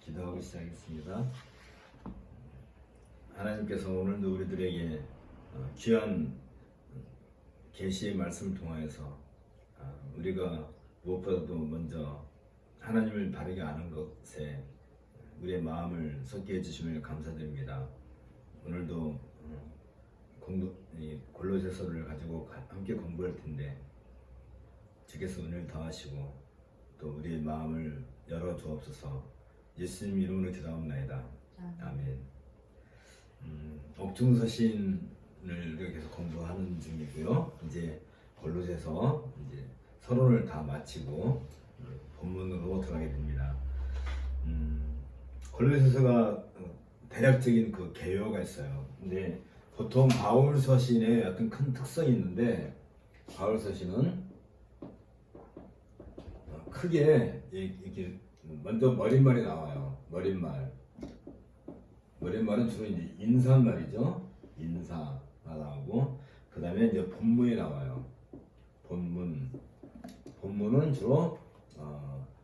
기도하고 시작하겠습니다. 하나님께서 오늘도 우리들에게 귀한 계시의 말씀을 통하여서 우리가 무엇보다도 먼저 하나님을 바르게 아는 것에 우리의 마음을 쏟게 해주시며 감사드립니다. 오늘도 골로새서를 가지고 함께 공부할 텐데 주께서 은혜를 더하시고 또 우리의 마음을 열어 주옵소서. 예수님 이름으로 기도합니다. 아멘. 옥중서신을 우리가 계속 공부하는 중이고요. 이제 골로새서 이제 서론을 다 마치고 본문으로 들어가게 됩니다. 골로새서가 대략적인 그 개요가 있어요. 근데 보통 바울 서신에 어떤 큰 특성이 있는데 바울 서신은 크게 이렇게 먼저 머릿말이 나와요. 머릿말은 주로 이제 인사말이죠. 인사가 나오고 그 다음에 이제 본문이 나와요. 본문은 주로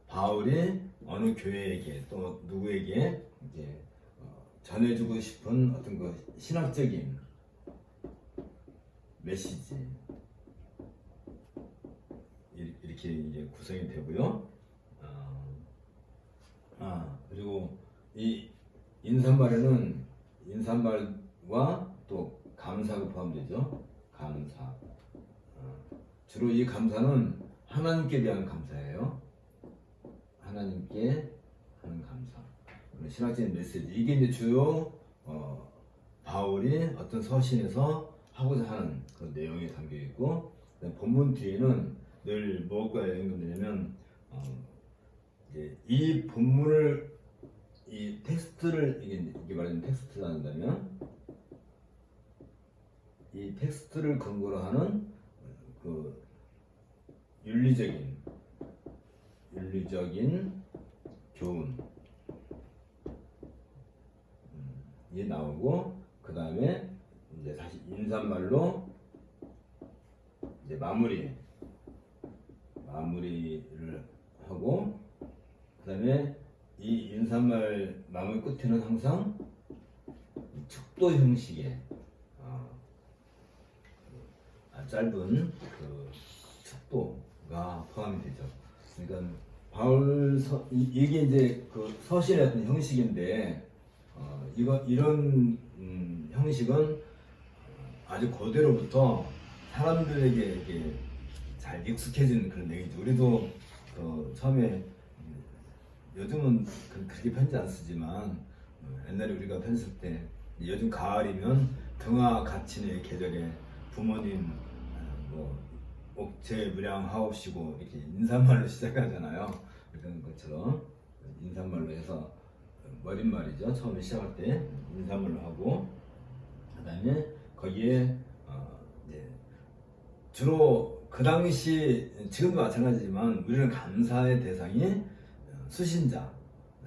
바울이 어느 교회에게 또 누구에게 이제 전해주고 싶은 어떤 그 신학적인 메시지 이렇게 이제 구성이 되고요. 그리고 이 인사말에는 인사말과 또 감사가 포함되죠. 감사. 주로 이 감사는 하나님께 대한 감사예요. 하나님께 하는 감사. 신학적인 메시지. 이게 이제 주요 바울이 어떤 서신에서 하고자 하는 그 내용이 담겨 있고, 본문 뒤에는 늘 무엇과 연결되냐면 이제 이 본문을 이 텍스트를 이게 말하자면 텍스트가 한다면 이 텍스트를 근거로 하는 그 윤리적인 교훈 이 나오고 그 다음에 이제 다시 인사말로 이제 마무리를 하고 그 다음에 이 인사말 마무리 끝에는 항상 축도 형식의 짧은 그 축도가 포함이 되죠. 그러니까 이게 이제 그 서신의 어떤 형식인데 이런 형식은 아주 고대로부터 사람들에게 이렇게 잘 익숙해진 그런 내용이죠. 우리도 처음에 요즘은 그렇게 편지 안 쓰지만 옛날에 우리가 편지 쓸 때 요즘 가을이면 등하 갇힌의 계절에 부모님 옥체 무량하옵시고 이렇게 인사말로 시작하잖아요. 그런 것처럼 인사말로 해서 머릿말이죠. 처음에 시작할 때 인사말로 하고 그 다음에 거기에 이제 주로 그 당시 지금도 마찬가지지만 우리는 감사의 대상이 수신자,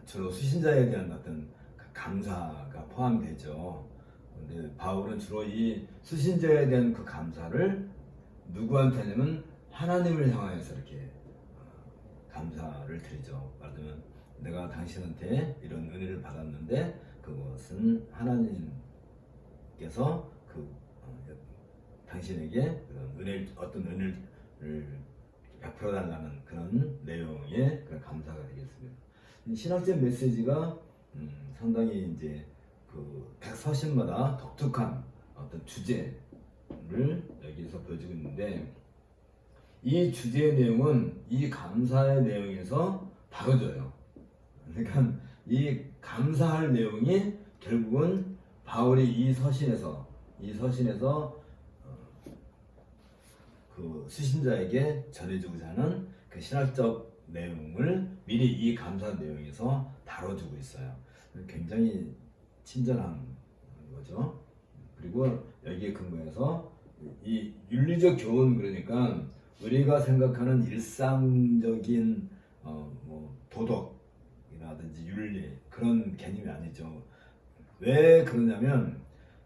주로 수신자에 대한 어떤 감사가 포함되죠. 근데 바울은 주로 이 수신자에 대한 그 감사를 누구한테 하냐면 하나님을 향하여서 이렇게 감사를 드리죠. 말하자면 내가 당신한테 이런 은혜를 받았는데 그것은 하나님께서 당신에게 그런 어떤 은혜를 베풀어 달라는 그런 내용의 그런 감사가 되겠습니다. 신학적 메시지가 상당히 이제 각 서신마다 독특한 어떤 주제를 여기서 보여주고 있는데 이 주제의 내용은 이 감사의 내용에서 다뤄져요. 그러니까 이 감사할 내용이 결국은 바울이 이 서신에서 그 수신자에게 전해주고자 하는 그 신학적 내용을 미리 이 감사 내용에서 다뤄주고 있어요. 굉장히 친절한 거죠. 그리고 여기에 근거해서 이 윤리적 교훈, 그러니까 우리가 생각하는 일상적인 도덕이라든지 윤리 그런 개념이 아니죠. 왜 그러냐면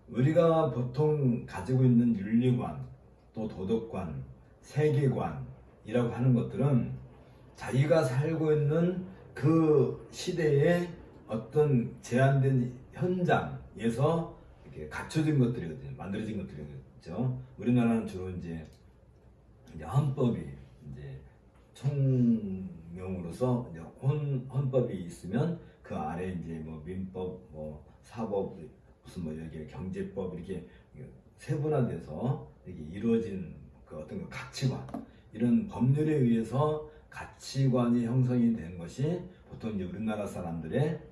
우리가 보통 가지고 있는 윤리관 또 도덕관, 세계관이라고 하는 것들은 자기가 살고 있는 그 시대의 어떤 제한된 현장에서 이렇게 갖춰진 것들이거든요. 만들어진 것들이겠죠. 우리나라는 주로 이제 헌법이 이제 총명으로서 이제 헌법이 있으면 그 아래 이제 뭐 민법, 뭐 사법, 무슨 뭐 여기 경제법 이렇게 세분화돼서 이렇게 이루어진 그 어떤 그 가치관, 이런 법률에 의해서 가치관이 형성이 된 것이 보통 이제 우리나라 사람들의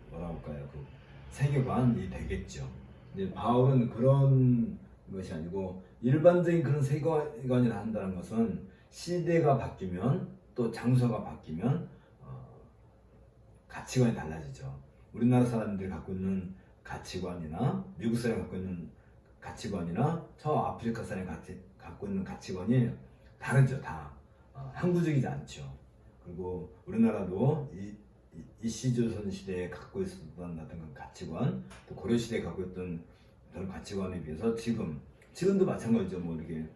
뭐라 할까요, 그 세계관이 되겠죠. 이제 바울은 그런 것이 아니고 일반적인 그런 세계관을 한다는 것은 시대가 바뀌면 또 장소가 바뀌면 가치관이 달라지죠. 우리나라 사람들이 갖고 있는 가치관이나 미국 사람이 갖고 있는 가치관이나 저 아프리카 사람이 갖고 있는 가치관이 다르죠. 다 항구적이지 않죠. 그리고 우리나라도 이시조선 시대에 갖고 있었던 어떤 그 가치관, 또 고려 시대에 갖고 있던 그런 가치관에 비해서 지금도 마찬가지죠. 뭐 이렇게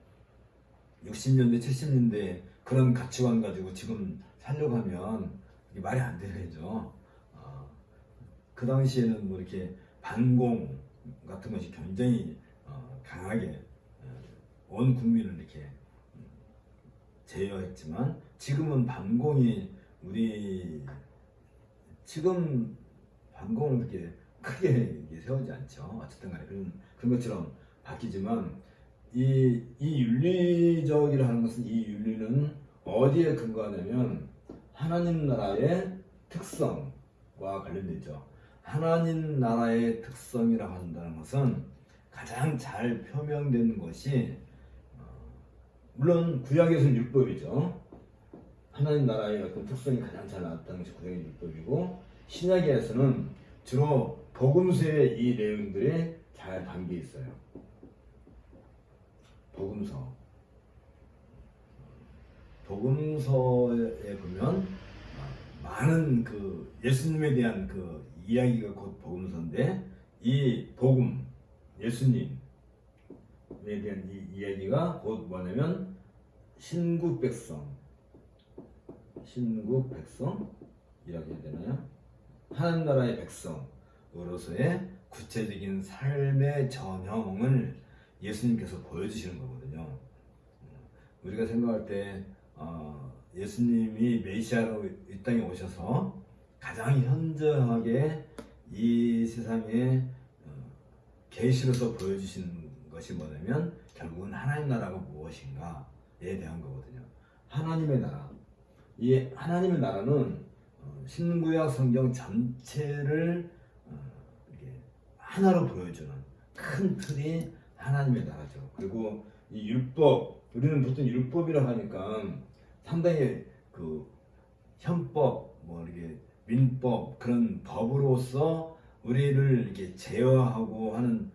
60년대, 70년대 그런 가치관 가지고 지금 살려고 하면 이게 말이 안 되죠. 그 당시에는 뭐 이렇게 반공 같은 것이 굉장히 강하게 온 국민을 이렇게 제어했지만 지금은 반공이 지금 반공을 그렇게 크게 세우지 않죠. 어쨌든 간에 그런 것처럼 바뀌지만 이 윤리적이라 하는 것은, 이 윤리는 어디에 근거하냐면 하나님 나라의 특성과 관련되죠. 하나님 나라의 특성이라고 한다는 것은 가장 잘 표명되는 것이 물론 구약에서 율법이죠. 하나님 나라의 어떤 특성이 가장 잘 나타나는 것이 구약의 율법이고, 신약에서는 주로 복음서의 이 내용들이 잘 담겨 있어요. 복음서에 보면 많은 그 예수님에 대한 그 이야기가 곧 복음서인데, 이 복음, 예수님에 대한 이 이야기가 곧 뭐냐면 신국 백성이라고 해야 되나요? 하나님 나라의 백성으로서의 구체적인 삶의 전형을 예수님께서 보여주시는 거거든요. 우리가 생각할 때 예수님이 메시아로 이 땅에 오셔서 가장 현저하게 이 세상에 계시로서 보여주신 것이 뭐냐면 결국은 하나님 나라가 무엇인가에 대한 거거든요. 하나님의 나라. 이 하나님의 나라는 신구약 성경 전체를 이렇게 하나로 보여주는 큰 틀이 하나님의 나라죠. 그리고 이 율법, 우리는 보통 율법이라고 하니까 상당히 그 현법, 뭐 이렇게 민법, 그런 법으로서 우리를 이렇게 제어하고 하는,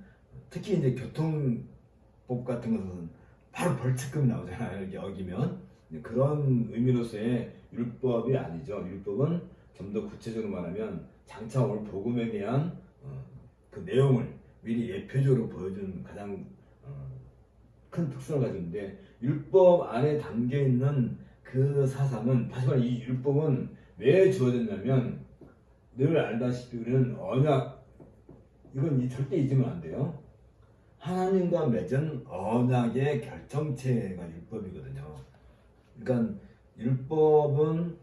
특히 이제 교통법 같은 것은 바로 벌칙금이 나오잖아요. 이렇게 어기면. 그런 의미로서의 율법이 아니죠. 율법은 좀 더 구체적으로 말하면 장차 올 복음에 대한 그 내용을 미리 예표적으로 보여주는 가장 큰 특성을 가지고 있는데, 율법 안에 담겨 있는 그 사상은, 다시 말해 이 율법은 왜 주어졌냐면, 늘 알다시피 우리는 언약, 이건 절대 잊으면 안 돼요. 하나님과 맺은 언약의 결정체가 율법이거든요. 그러니까 율법은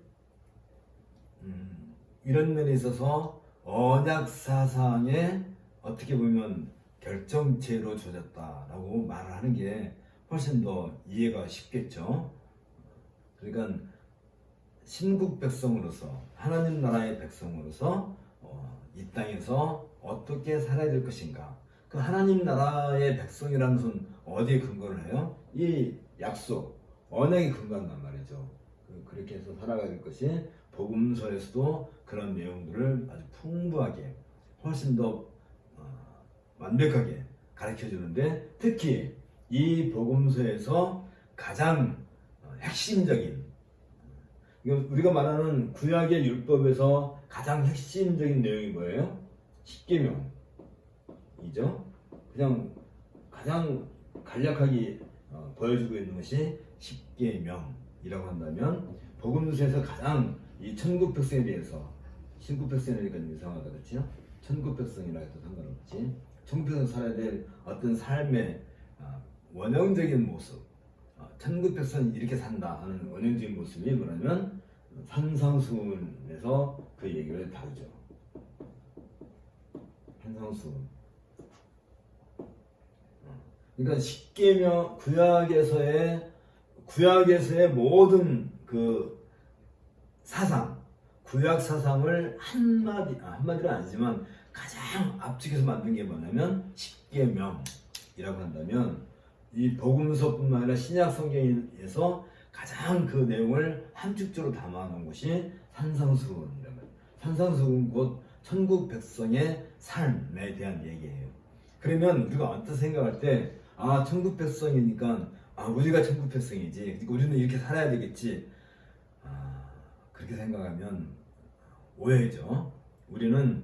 이런 면에 있어서 언약 사상의 어떻게 보면 결정체로 주어졌다라고 말을 하는 게 훨씬 더 이해가 쉽겠죠. 그러니까 신국 백성으로서, 하나님 나라의 백성으로서 이 땅에서 어떻게 살아야 될 것인가. 그 하나님 나라의 백성이라는 것은 어디에 근거를 해요? 이 약속, 언약에 근거한단 말이죠. 그렇게 해서 살아가야 될 것이 복음서에서도 그런 내용들을 아주 풍부하게, 훨씬 더 완벽하게 가르쳐 주는데, 특히 이 복음서에서 가장 핵심적인, 우리가 말하는 구약의 율법에서 가장 핵심적인 내용이 뭐예요? 십계명이죠. 그냥 가장 간략하게 보여주고 있는 것이 십계명이라고 한다면, 복음서에서 가장 이 천국 백성에 대해서 신구백성이니까 좀 이상하다, 그렇지? 천구백성이라 해도 상관없지. 천구백성 살아야 될 어떤 삶의 원형적인 모습, 천구백성이 이렇게 산다 하는 원형적인 모습이 뭐냐면 산상수훈에서 그 얘기를 다루죠. 산상수훈. 그러니까 십계명 구약에서의 모든 그 사상, 구약 사상을 한마디로 아니지만 가장 앞쪽에서 만든 게 뭐냐면 십계명이라고 한다면 이 복음서뿐만 아니라 신약 성경에서 가장 그 내용을 함축적으로 담아놓은 것이 산상수훈이라고 해요. 산상수훈 곧 천국 백성의 삶에 대한 얘기예요. 그러면 우리가 어떤 생각할 때 천국 백성이니까 우리가 천국 백성이지, 우리는 이렇게 살아야 되겠지, 그렇게 생각하면 오해죠. 우리는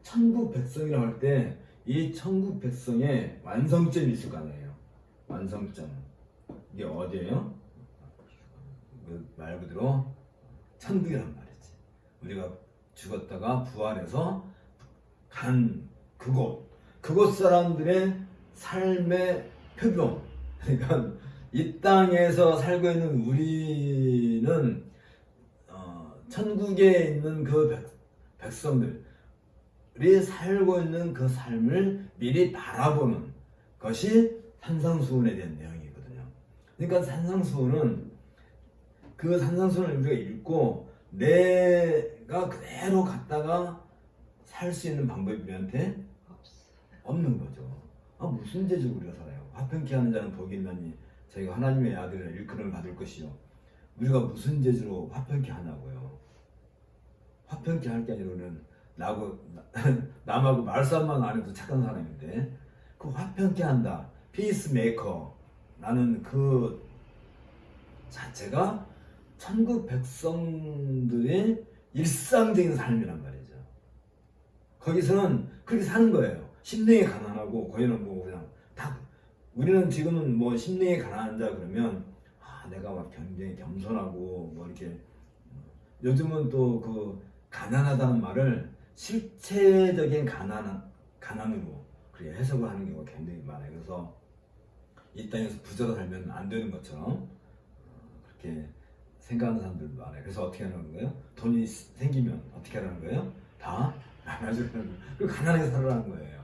천국 백성이라고 할 때 이 천국 백성의 완성점이 있을 거 아니에요. 완성점. 이게 어디예요? 말 그대로 천국이란 말이지. 우리가 죽었다가 부활해서 간 그곳 사람들의 삶의 표본. 그러니까 이 땅에서 살고 있는 우리는 천국에 있는 그 백성들이 살고 있는 그 삶을 미리 바라보는 것이 산상수훈에 대한 내용이거든요. 그러니까 그 산상수훈을 우리가 읽고 내가 그대로 갔다가 살 수 있는 방법이 우리한테 없는 거죠. 무슨 죄로 우리가 살아요? 화평케 하는 자는 복이 있나니 저희가 하나님의 아들을 일컬음을 받을 것이요. 우리가 무슨 죄로 화평케 하냐고요. 화평케 할 게 아니라는 남하고 말싸움만 안 해도 착한 사람인데 그 화평케 한다, 피스메이커 라는 그 자체가 천국 백성들의 일상적인 삶이란 말이죠. 거기서는 그렇게 사는 거예요. 심령이 가난하고 거기는 뭐 그냥 다, 우리는 지금은 뭐 심령이 가난한 자 그러면 내가 막 굉장히 겸손하고 뭐 이렇게, 요즘은 또 그 가난하다는 말을 실체적인 가난으로 그렇게 해석을 하는 경우가 굉장히 많아요. 그래서 이 땅에서 부자로 살면 안 되는 것처럼 그렇게 생각하는 사람들도 많아요. 그래서 어떻게 하는 거예요? 돈이 생기면 어떻게 하라는 거예요? 다 나눠주는 거예요. 그리고 가난하게 살아라는 거예요.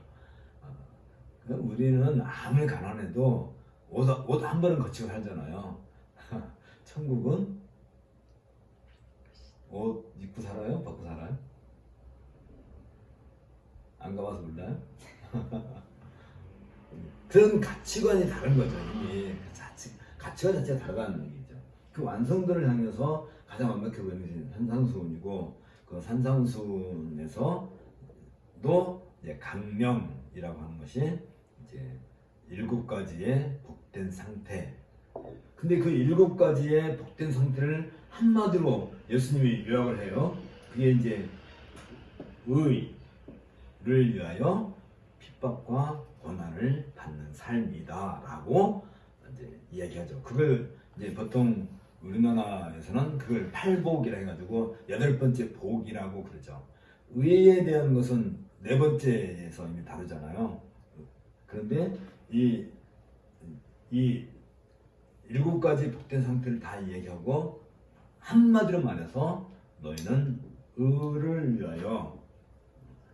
우리는 아무리 가난해도 옷 한 번은 거치고 살잖아요. 천국은 옷 입고 살아요? 벗고 살아요? 안 가봐서 몰라요? 그런 가치관이 다른 거죠. 이게 가치관 자체가 다르다는 얘기죠. 그 완성도를 향해서 가장 완벽해 보이는 것이 산상수훈이고, 그 산상수훈에서도 이제 강령이라고 하는 것이 이제 7가지의 복된 상태. 근데 그 7가지의 복된 상태를 한마디로 예수님이 요약을 해요. 그게 이제 의를 위하여 핍박과 고난을 받는 삶이다라고 이제 이야기하죠. 그걸 이제 보통 우리나라에서는 그걸 팔복이라 해가지고 8번째 복이라고 그러죠. 의에 대한 것은 4번째에서 이미 다르잖아요. 그런데 이 7가지 복된 상태를 다 얘기하고 한마디로 말해서 너희는 의를 위하여,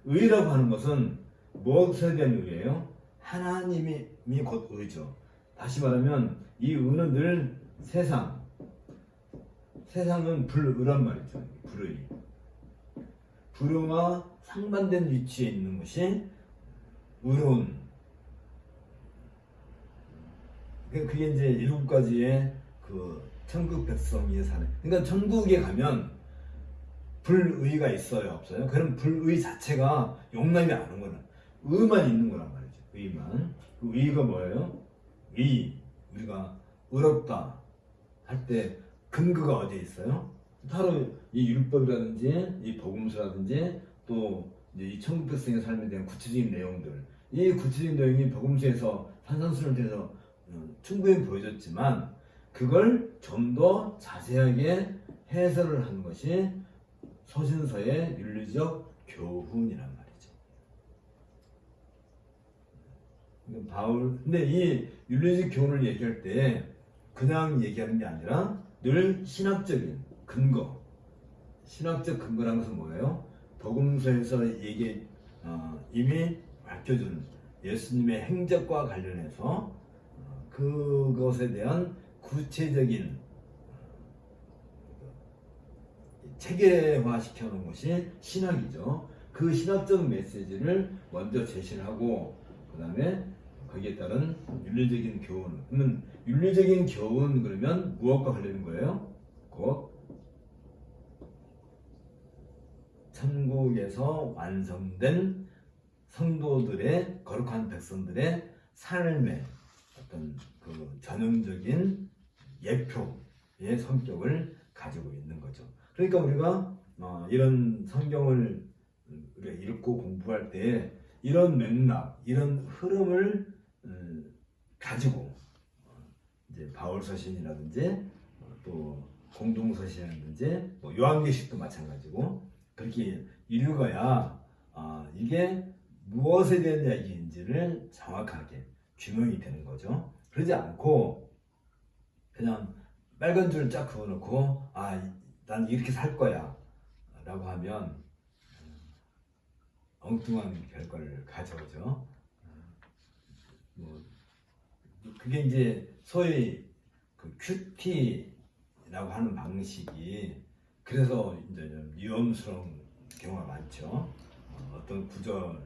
의라고 하는 것은 무엇에 대한 의예요? 하나님이 곧 의죠. 다시 말하면 이 의는 늘 세상은 불의란 말이죠. 불의와 상반된 위치에 있는 것이 의로운. 그게 이제 7가지의 그 천국 백성이 사는. 그러니까 천국에 가면 불의가 있어요, 없어요? 그럼 불의 자체가 용납이 안 하는 거는 의만 있는 거란 말이죠. 의만. 그 의가 뭐예요? 우리가 의롭다 할 때 근거가 어디에 있어요? 바로 이 율법이라든지 이 복음서라든지 또 이제 이 천국 백성의 삶에 대한 구체적인 내용들, 이 구체적인 내용이 복음서에서 산상수훈을 통해서 충분히 보여줬지만 그걸 좀 더 자세하게 해설을 하는 것이 서신서의 윤리적 교훈이란 말이죠. 근데 이 윤리적 교훈을 얘기할 때 그냥 얘기하는 게 아니라 늘 신학적인 근거, 신학적 근거라는 것은 뭐예요? 복음서에서 이미 밝혀준 예수님의 행적과 관련해서 그것에 대한 구체적인 체계화시켜 놓은 것이 신학이죠. 그 신학적 메시지를 먼저 제시를 하고 그 다음에 거기에 따른 윤리적인 교훈. 그러면 윤리적인 교훈 그러면 무엇과 관련된 거예요? 곧 천국에서 완성된 성도들의 거룩한 백성들의 삶의 어떤 그 전형적인 예표의 성격을 가지고 있는 거죠. 그러니까 우리가 이런 성경을 우리가 읽고 공부할 때 이런 맥락, 이런 흐름을 가지고 이제 바울 서신이라든지 또 공동 서신이라든지 뭐 요한계시록도 마찬가지고 그렇게 읽어야 이게 무엇에 대한 이야기인지를 정확하게 규명이 되는 거죠. 그러지 않고 그냥 빨간 줄 쫙 그어놓고 난 이렇게 살 거야 라고 하면 엉뚱한 결과를 가져오죠. 그게 이제 소위 그 큐티라고 하는 방식이 그래서 이제 좀 위험스러운 경우가 많죠. 어떤 구절을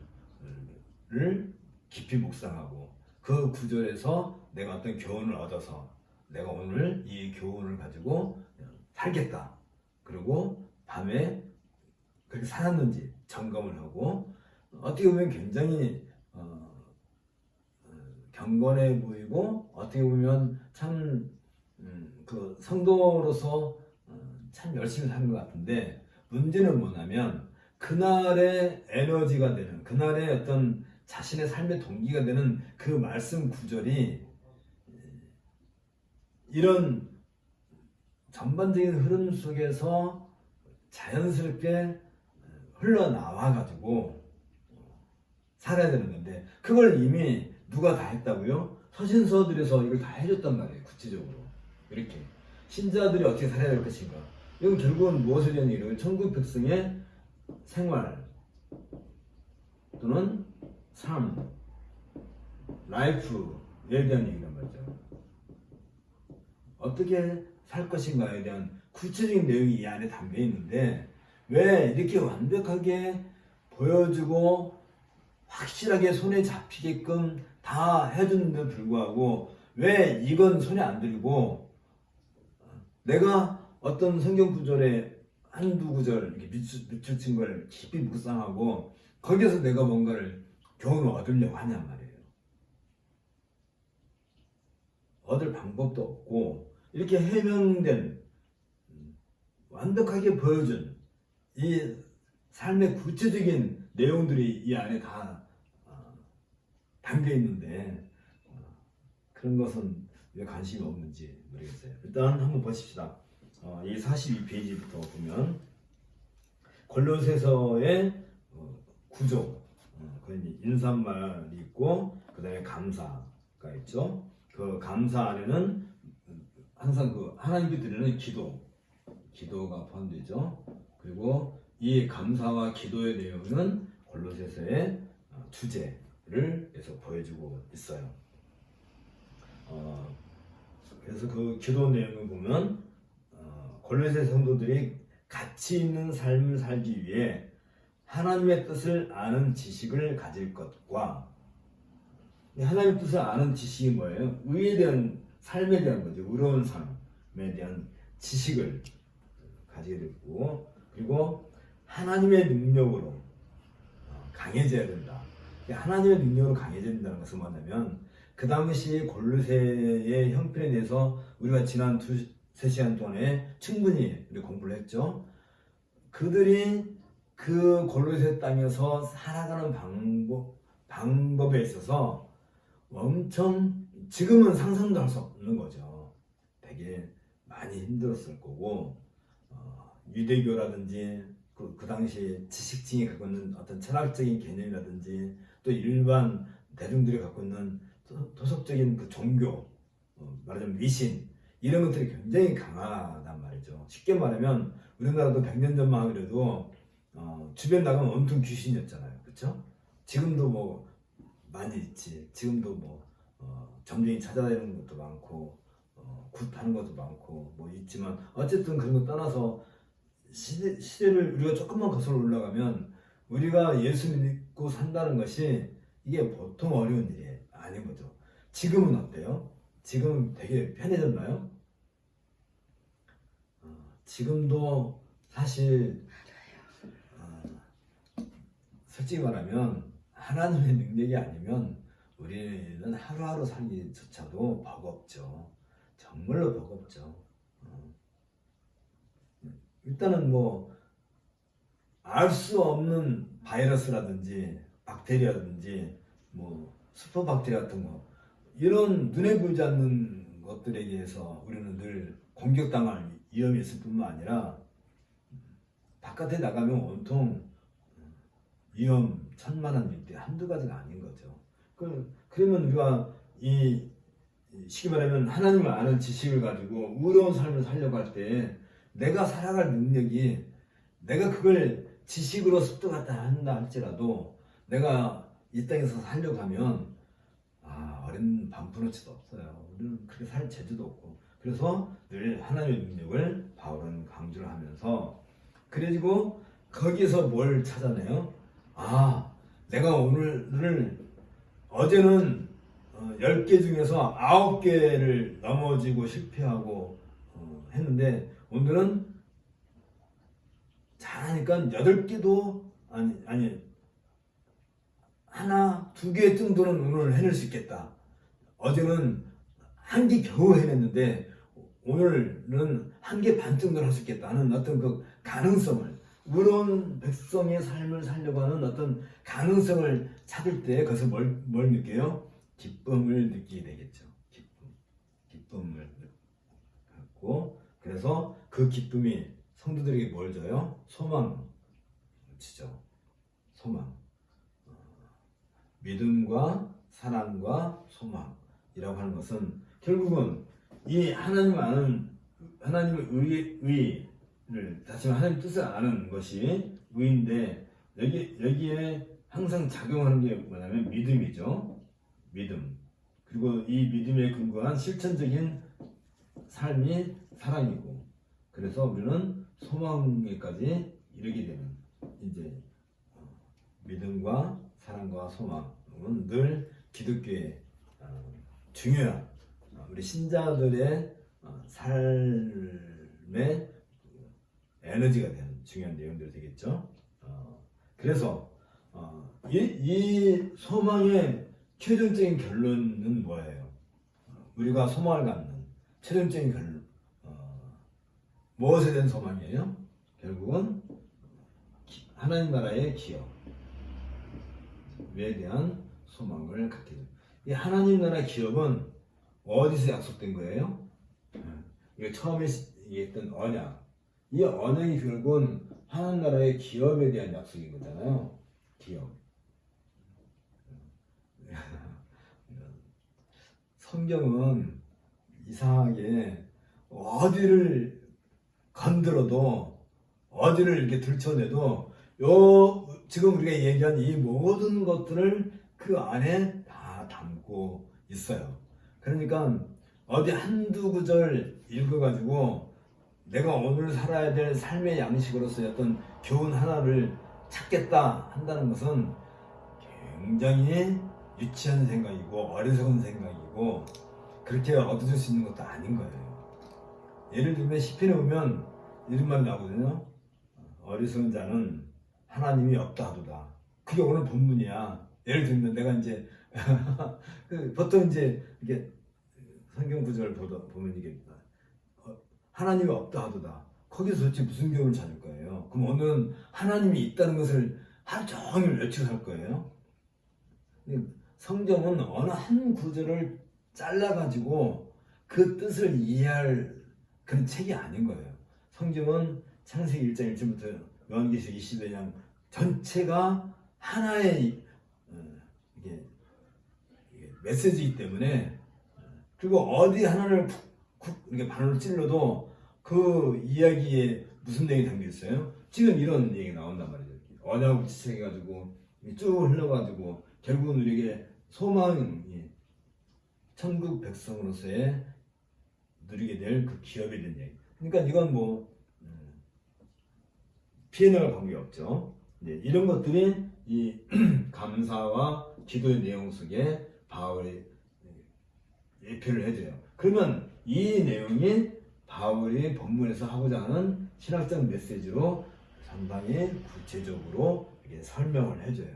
깊이 묵상하고 그 구절에서 내가 어떤 교훈을 얻어서 내가 오늘 이 교훈을 가지고 살겠다. 그리고 밤에 그렇게 살았는지 점검을 하고 어떻게 보면 굉장히 경건해 보이고 어떻게 보면 참 그 성도로서 참 열심히 사는 것 같은데 문제는 뭐냐면 그날의 에너지가 되는 그날의 어떤 자신의 삶의 동기가 되는 그 말씀 구절이 이런 전반적인 흐름 속에서 자연스럽게 흘러나와 가지고 살아야 되는 건데 그걸 이미 누가 다 했다고요? 서신서들에서 이걸 다 해줬단 말이에요. 구체적으로 이렇게 신자들이 어떻게 살아야 될 것인가. 이건 결국은 무엇에 대한 얘기예요? 천국 백성의 생활 또는 삶, 라이프에 대한 얘기란 말이죠. 어떻게 살 것인가에 대한 구체적인 내용이 이 안에 담겨 있는데 왜 이렇게 완벽하게 보여주고 확실하게 손에 잡히게끔 다 해주는데도 불구하고 왜 이건 손에 안 들고 내가 어떤 성경 구절에 한두 구절 이렇게 밑줄 친 걸 깊이 묵상하고 거기에서 내가 뭔가를 교훈을 얻으려고 하냔 말이에요. 얻을 방법도 없고 이렇게 해명된 완벽하게 보여준 이 삶의 구체적인 내용들이 이 안에 다 담겨 있는데 그런 것은 왜 관심이 없는지 모르겠어요. 일단 한번 보십시다. 이 42페이지부터 보면 골로새서의 구조, 인사말이 있고 그 다음에 감사가 있죠. 그 감사 안에는 항상 그 하나님께 드리는 기도가 포함되죠. 그리고 이 감사와 기도의 내용은 골로새서의 주제를 계속 보여주고 있어요. 그래서 그 기도 내용을 보면 골로새 성도들이 가치 있는 삶을 살기 위해 하나님의 뜻을 아는 지식을 가질 것과 하나님의 뜻을 아는 지식이 뭐예요? 의에 대한 삶에 대한 거죠. 의로운 삶에 대한 지식을 가지게 됐고 그리고 하나님의 능력으로 강해져야 된다. 하나님의 능력으로 강해져야 된다는 것은 뭐냐면 그 당시 골로새의 형편에 대해서 우리가 지난 3시간 동안에 충분히 우리 공부를 했죠. 그들이 그 골로새 땅에서 살아가는 방법에 있어서 엄청 지금은 상상도 할 수 없는 거죠. 되게 많이 힘들었을 거고 유대교라든지 그 당시 지식층이 갖고 있는 어떤 철학적인 개념이라든지 또 일반 대중들이 갖고 있는 토속적인 그 종교, 말하자면 미신 이런 것들이 굉장히 강하단 말이죠. 쉽게 말하면 우리나라도 100년 전만 하더라도 주변 나가면 온통 귀신이었잖아요. 그렇죠? 지금도 뭐 많이 있지. 지금도 뭐 점쟁이 찾아다니는 것도 많고 굿하는 것도 많고 뭐 있지만 어쨌든 그런 거 떠나서 시대를 우리가 조금만 거슬러 올라가면 우리가 예수 믿고 산다는 것이 이게 보통 어려운 일이 아닌 거죠. 지금은 어때요? 지금 되게 편해졌나요? 지금도 사실 솔직히 말하면 하나님의 능력이 아니면 우리는 하루하루 살기조차도 버겁죠. 정말로 버겁죠. 일단은 뭐 알 수 없는 바이러스라든지 박테리아라든지 뭐 슈퍼박테리아 같은 거 이런 눈에 보이지 않는 것들에 의해서 우리는 늘 공격당할 위험이 있을 뿐만 아니라 바깥에 나가면 온통 위험천만한 일들이 한두 가지가 아닌 거죠. 그러면 우리가 이 쉽게 말하면 하나님을 아는 지식을 가지고 의로운 삶을 살려고 할 때 내가 살아갈 능력이 내가 그걸 지식으로 습득하다 한다 할지라도 내가 이 땅에서 살려고 하면 어린 반푼어치도 없어요. 우리는 그렇게 살 재주도 없고 그래서 늘 하나님의 능력을 바울은 강조를 하면서 그래가지고 거기서 뭘 찾아내요? 내가 오늘을 어제는 10개 중에서 9개를 넘어지고 실패하고 했는데 오늘은 잘하니까 8개도 아니 하나, 2개 정도는 오늘 해낼 수 있겠다. 어제는 1개 겨우 해냈는데 오늘은 1개 반 정도는 할 수 있겠다 하는 어떤 그 가능성을 의로운 백성의 삶을 살려고 하는 어떤 가능성을 찾을 때 거기서 뭘 느껴요? 기쁨을 느끼게 되겠죠. 기쁨을 갖고 그래서 그 기쁨이 성도들에게 뭘 줘요? 소망을 주죠. 소망. 믿음과 사랑과 소망이라고 하는 것은 결국은 이 하나님을 아는 하나님의 의를 다시 말하면 하나님 뜻을 아는 것이 의인데 여기에 항상 작용하는 게 뭐냐면 믿음이죠. 믿음. 그리고 이 믿음에 근거한 실천적인 삶이 사랑이고 그래서 우리는 소망에까지 이르게 되는 이제 믿음과 사랑과 소망은 늘 기독교의 중요한 우리 신자들의 삶의 에너지가 되는 중요한 내용들이 되겠죠. 그래서 이 소망의 최종적인 결론은 뭐예요? 우리가 소망을 갖는 최종적인 결론 무엇에 대한 소망이에요? 결국은 하나님 나라의 기업에 대한 소망을 갖게 됩니다. 이 하나님 나라 기업은 어디서 약속된 거예요? 이게 처음에 얘기했던 언약. 이 언약이 결국은 하나님 나라의 기업에 대한 약속인 거잖아요. 기업. 성경은 이상하게 어디를 건드려도 어디를 이렇게 들춰내도 지금 우리가 얘기한 이 모든 것들을 그 안에 다 담고 있어요. 그러니까 어디 한두 구절 읽어가지고 내가 오늘 살아야 될 삶의 양식으로서의 어떤 교훈 하나를 찾겠다 한다는 것은 굉장히 유치한 생각이고 어리석은 생각이고 그렇게 얻어질 수 있는 것도 아닌 거예요. 예를 들면 시편에 보면 이런 말이 나오거든요. 어리석은 자는 하나님이 없다 하도다. 그게 오늘 본문이야. 예를 들면 내가 이제 보통 이제 이게 성경 구절을 보면 이게 하나님이 없다 하도다. 거기서 도대체 무슨 교훈을 찾을 거예요? 그럼 오늘은 하나님이 있다는 것을 하루 종일 외치고 살 거예요? 성경은 어느 한 구절을 잘라가지고 그 뜻을 이해할 그런 책이 아닌 거예요. 성경은 창세기 1장 1절부터 요한계시록 21장 전체가 하나의 이게 메시지이기 때문에, 그리고 어디 하나를 쿡쿡 이렇게 바늘로 찔러도 그 이야기에 무슨 내용이 담겨 있어요? 지금 이런 얘기가 나온단 말이죠. 언약을 지체해가지고 쭉 흘러가지고 결국은 우리에게 소망이 천국 백성으로서의 누리게 될 그 기업에 대한 얘기. 그러니까 이건 뭐 피해 나갈 방법이 없죠. 이런 것들이 이 감사와 기도의 내용 속에 바울이 예표를 해줘요. 그러면 이 내용이 바울이 본문에서 하고자 하는 신학적 메시지로 상당히 구체적으로 이렇게 설명을 해줘요.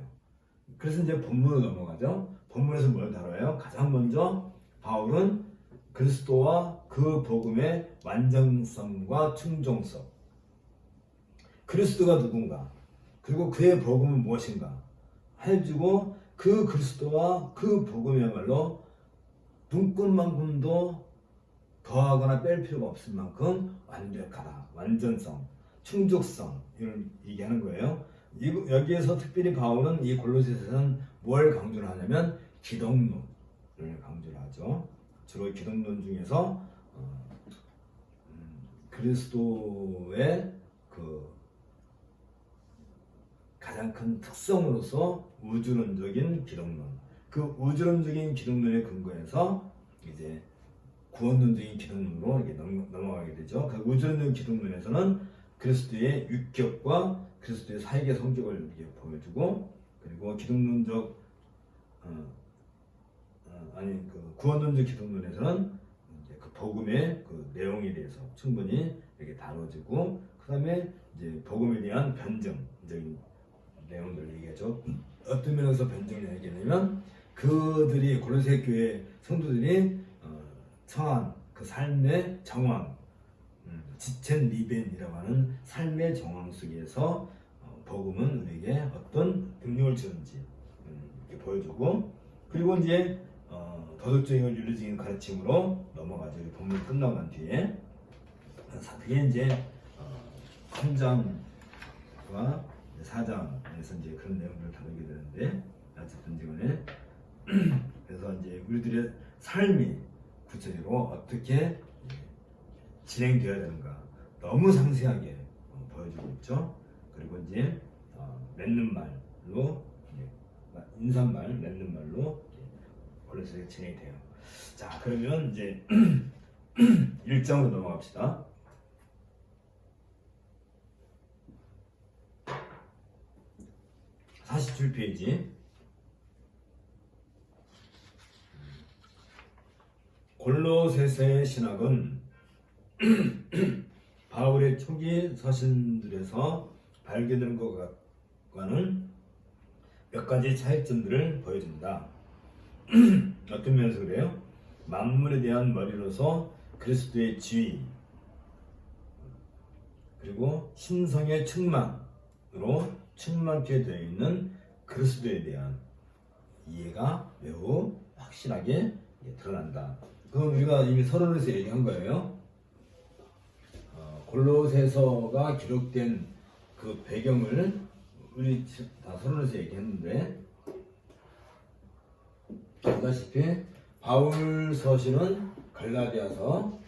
그래서 이제 본문으로 넘어가죠. 본문에서 뭘 다뤄요? 가장 먼저 바울은 그리스도와 그 복음의 완전성과 충정성, 그리스도가 누군가, 그리고 그의 복음은 무엇인가 해주고, 그 그리스도와 그 복음이야말로 눈꽃만큼도 더하거나 뺄 필요가 없을 만큼 완벽하다, 완전성, 충족성, 이걸 얘기하는 거예요. 여기에서 특별히 바울은 이 골로새서는 뭘 강조를 하냐면 기독론을 강조를 하죠. 주로 기독론 중에서 그리스도의 그 가장 큰 특성으로서 우주론적인 기독론, 그 우주론적인 기독론의 근거에서 이제 구원론적인 기독론으로 이렇게 넘어가게 되죠. 그 우주론적인 기독론에서는 그리스도의 육격과 그리스도의 사역의 성격을 이렇게 보여주고, 그리고 기독론적 그 구원론적 기독론에서는 이제 그 복음의 그 내용에 대해서 충분히 이렇게 다뤄지고, 그 다음에 이제 복음에 대한 변증적인 내용들을 얘기하죠. 어떤 면에서 변증을 얘기하냐면 그들이 골로새 교회 성도들이 처한 그 삶의 정황, 지첸 리벤이라고 하는 삶의 정황 속에서 복음은 우리에게 어떤 능력을 주는지 이렇게 보여주고, 그리고 이제 도덕적이고 윤리적인 가르침으로 넘어가죠. 본문 끝나고 난 뒤에 그게 이제 3장과 4장에서 이제 그런 내용들을 다루게 되는데, 어쨌든 지금은 그래서 이제 우리들의 삶이 구체적으로 어떻게 진행되어야 되는가 너무 상세하게 보여주고 있죠. 그리고 이제 맺는 말로, 인사말, 맺는 말로 골로새서 진행이 돼요. 자, 그러면 이제 1장으로 넘어갑시다. 47페이지. 골로새서의 신학은 바울의 초기 서신들에서 발견되는 것과는 몇 가지 차이점들을 보여준다. 어떤 면에서 그래요? 만물에 대한 머리로서 그리스도의 지위, 그리고 신성의 충만으로 충만케 되어 있는 그리스도에 대한 이해가 매우 확실하게 드러난다. 그건 우리가 이미 서론에서 얘기한 거예요. 골로새서가 기록된 그 배경을 우리 다 서론에서 얘기했는데, 보다시피 바울 서신은 갈라디아서,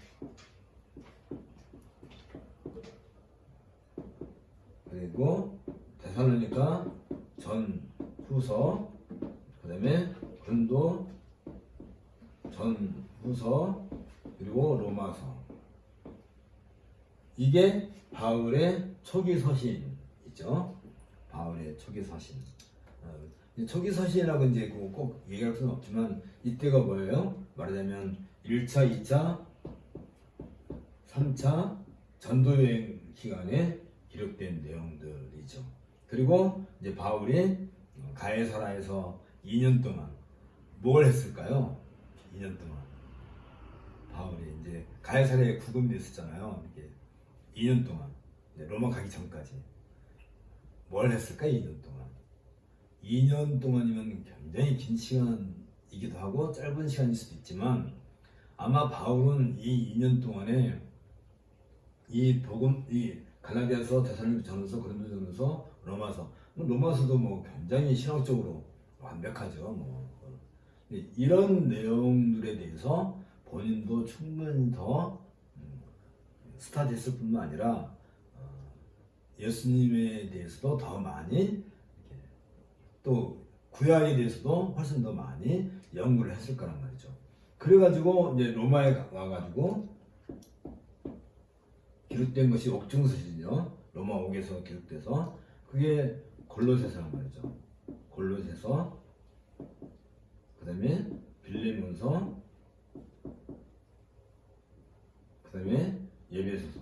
그리고 데살로니가 전후서, 그 다음에 고린도 전후서, 그리고 로마서, 이게 바울의 초기 서신이죠. 바울의 초기 서신. 초기 서신이라고 이제 꼭 얘기할 수는 없지만, 이때가 뭐예요? 말하자면 1차, 2차, 3차 전도여행 기간에 기록된 내용들이죠. 그리고 이제 바울이 가이사라에서 2년 동안 뭘 했을까요? 2년 동안 바울이 이제 가이사라에 구금됐었잖아요. 이게 2년 동안 로마 가기 전까지 뭘 했을까? 2년 동안. 2년 동안이면 굉장히 긴 시간이기도 하고 짧은 시간일 수도 있지만, 아마 바울은 이 2년 동안에 이 복음, 이 갈라디아서, 데살로니가전서, 고린도전서, 로마서. 로마서도 뭐 굉장히 신학적으로 완벽하죠. 뭐 이런 내용들에 대해서 본인도 충분히 더 스타디했을 뿐만 아니라 예수님에 대해서도 더 많이 또 구약에 대해서도 훨씬 더 많이 연구를 했을 거란 말이죠. 그래가지고 이제 로마에 와가지고 기록된 것이 옥중서신이요. 로마 옥에서 기록돼서 그게 골로새서란 말이죠. 골로새서, 그 다음에 빌레몬서, 그 다음에 예배소서.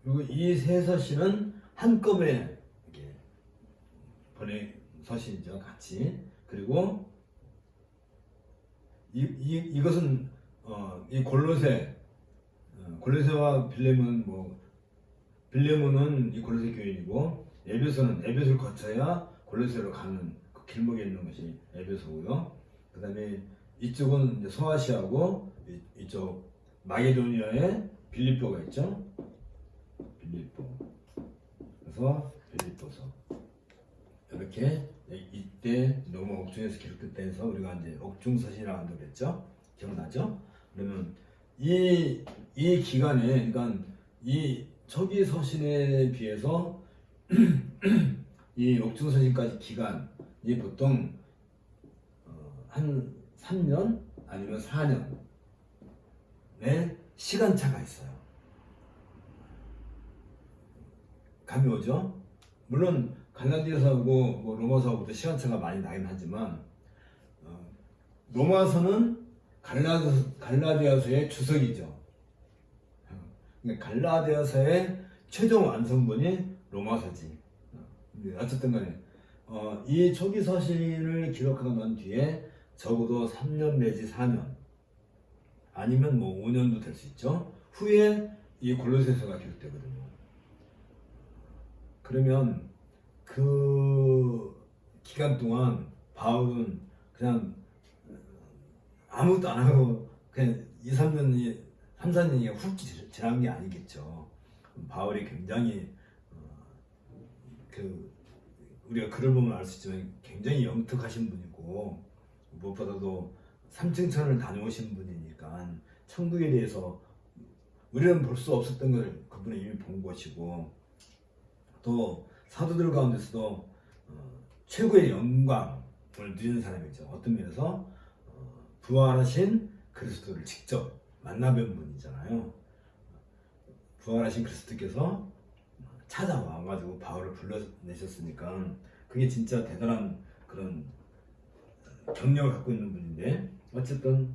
그리고 이 세 서신은 한꺼번에 이렇게 보내 서신이죠. 같이. 그리고 이것은 이 골로새와 빌레몬, 빌레몬은 이 골로새 교인이고, 에베소는 에베소를 거쳐야 골로새로 가는 그 길목에 있는 것이 에베소고요. 그 다음에 이쪽은 이제 소아시아고, 이쪽 마게도니아에 빌립보가 있죠. 빌립보. 그래서 빌립보서. 이렇게 이때 로마 옥중에서 기록됐다 해서 우리가 이제 옥중서신이라고 한다고 그랬죠. 기억나죠? 그러면 이 기간에, 그러니까 이 초기 서신에 비해서 이 옥중서신까지 기간이 보통 한 3년 아니면 4년의 시간차가 있어요. 감이 오죠? 물론 갈라디아서하고 뭐 로마서하고도 시간차가 많이 나긴 하지만 로마서는 갈라디아서의 주석이죠. 그러니까 갈라디아서의 최종 완성본이 로마서지. 어쨌든 간에 이 초기 서신을 기록하고 난 뒤에 적어도 3년 내지 4년 아니면 뭐 5년도 될 수 있죠. 후에 이 골로새서가 기록되거든요. 그러면 그 기간 동안 바울은 그냥 아무것도 안 하고 그냥 3, 4년이 훅 지난 게 아니겠죠. 바울이 굉장히 우리가 글을 보면 알 수 있지만 굉장히 영특하신 분이고, 무엇보다도 삼층천을 다녀오신 분이니까 천국에 대해서 우리는 볼 수 없었던 걸 그분이 이미 본 것이고, 또 사도들 가운데서도 최고의 영광을 누리는 사람이죠. 어떤 면에서 부활하신 그리스도를 직접 만나뵌 분이잖아요. 부활하신 그리스도께서 찾아와가지고 바울을 불러내셨으니까 그게 진짜 대단한 그런 경력을 갖고 있는 분인데, 어쨌든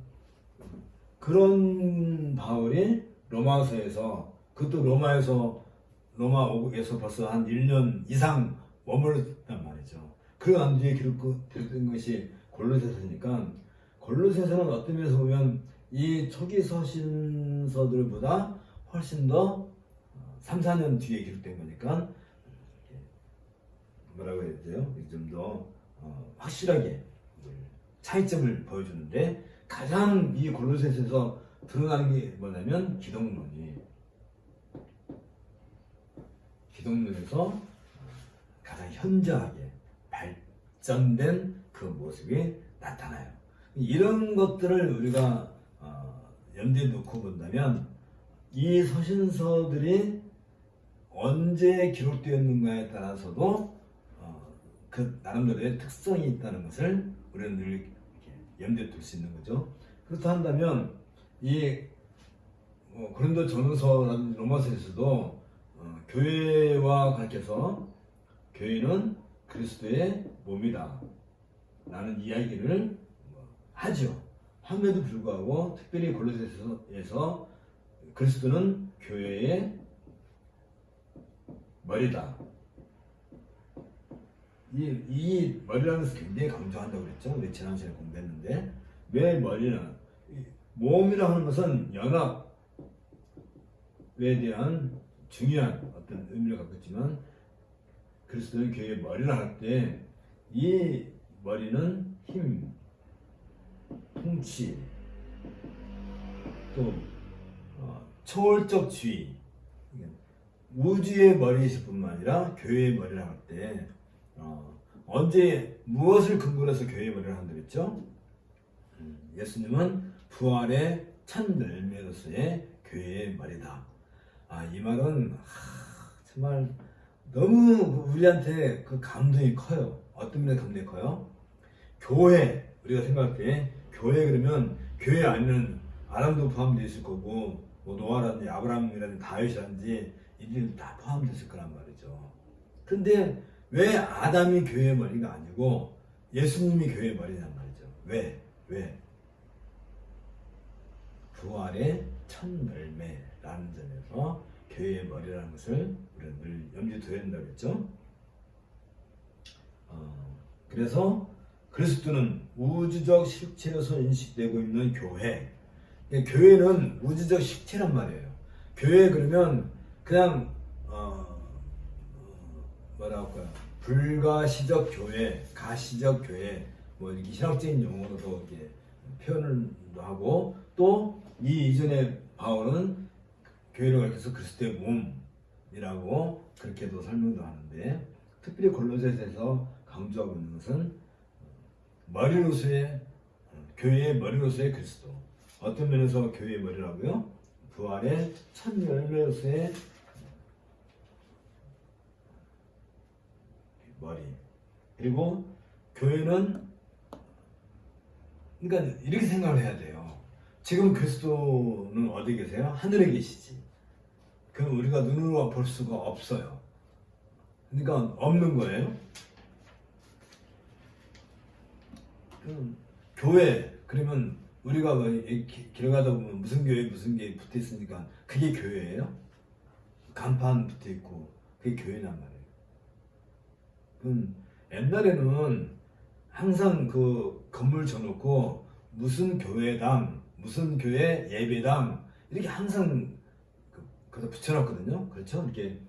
그런 바울이 로마서에서, 그것도 로마 옥에서 벌써 한 1년 이상 머물렀단 말이죠. 그 안 뒤에 기록된 것이 골로새서니까, 골로새서는 어떤 면에서 보면 이 초기 서신서들보다 훨씬 더 3, 4년 뒤에 기록된 거니까 뭐라고 해야 돼요? 좀 더 확실하게 차이점을 보여주는데, 가장 이 골로새서에서 드러나는 게 뭐냐면 기독론에서 가장 현저하게 발전된 그 모습이 나타나요. 이런 것들을 우리가 염두에 놓고 본다면 이 서신서들이 언제 기록되었는가에 따라서도 그 나름대로의 특성이 있다는 것을 우리는 늘 이렇게 염두에 둘 수 있는 거죠. 그렇다 한다면 이 고린도 전서라는 로마서에서도 교회와 관계해서 교회는 그리스도의 몸이다 라는 이야기를 하죠. 함에도 불구하고 특별히 골로새서에서 그리스도는 교회의 머리다. 이 머리라는 것을 굉장히 강조한다고 그랬죠. 우리 지난 시간에 공부했는데, 왜 머리는? 몸이라고 하는 것은 연합에 대한 중요한 어떤 의미를 갖고 있지만, 그리스도는 교회의 머리라 할 때 이 머리는 힘, 통치, 또 초월적 주의, 우주의 머리이실 뿐만 아니라 교회의 머리라고 할 때 언제 무엇을 근거로 해서 교회의 머리를 한다고 했죠? 예수님은 부활의 첫 열매로서의 교회의 머리다. 이 말은 정말 너무 우리한테 그 감동이 커요. 어떤 면에 감동이 커요? 교회, 우리가 생각할 때 교회 그러면 교회 안에는 아람도 포함되어 있을 거고 뭐 노아라든지 아브라함이라든지 다윗이라든지 이들이 다 포함되어 있을 거란 말이죠. 근데 왜 아담이 교회의 머리가 아니고 예수님이 교회의 머리냔 말이죠. 왜? 부활의 첫 열매라는 점에서 교회의 머리라는 것을 우리는 늘 염두에 둬야 된다고 했죠. 그래서 그리스도는 우주적 실체로서 인식되고 있는 교회. 교회는 우주적 실체란 말이에요. 교회 그러면 그냥 뭐라고 할까요? 불가시적 교회, 가시적 교회, 뭐 이렇게 신학적인 용어로도 이렇게 표현을 하고, 또 이 이전에 바울은 교회를 가리켜서 그리스도의 몸이라고 그렇게도 설명도 하는데, 특별히 골로새서에서 강조하고 있는 것은 머리로서의 교회의 머리로서의 그리스도. 어떤 면에서 교회의 머리라고요? 부활의 첫 열매로서의 머리. 그리고 교회는, 그러니까 이렇게 생각을 해야 돼요. 지금 그리스도는 어디 계세요? 하늘에 계시지. 그럼 우리가 눈으로 볼 수가 없어요. 그러니까 없는 거예요. 교회, 그러면 우리가 길 가다 보면 무슨 교회 붙어 있으니까 그게 교회예요? 간판 붙어 있고 그게 교회란 말이에요. 옛날에는 항상 그 건물 쳐놓고 무슨 교회당, 무슨 교회 예배당 이렇게 항상 그거 붙여놨거든요. 그렇죠? 이게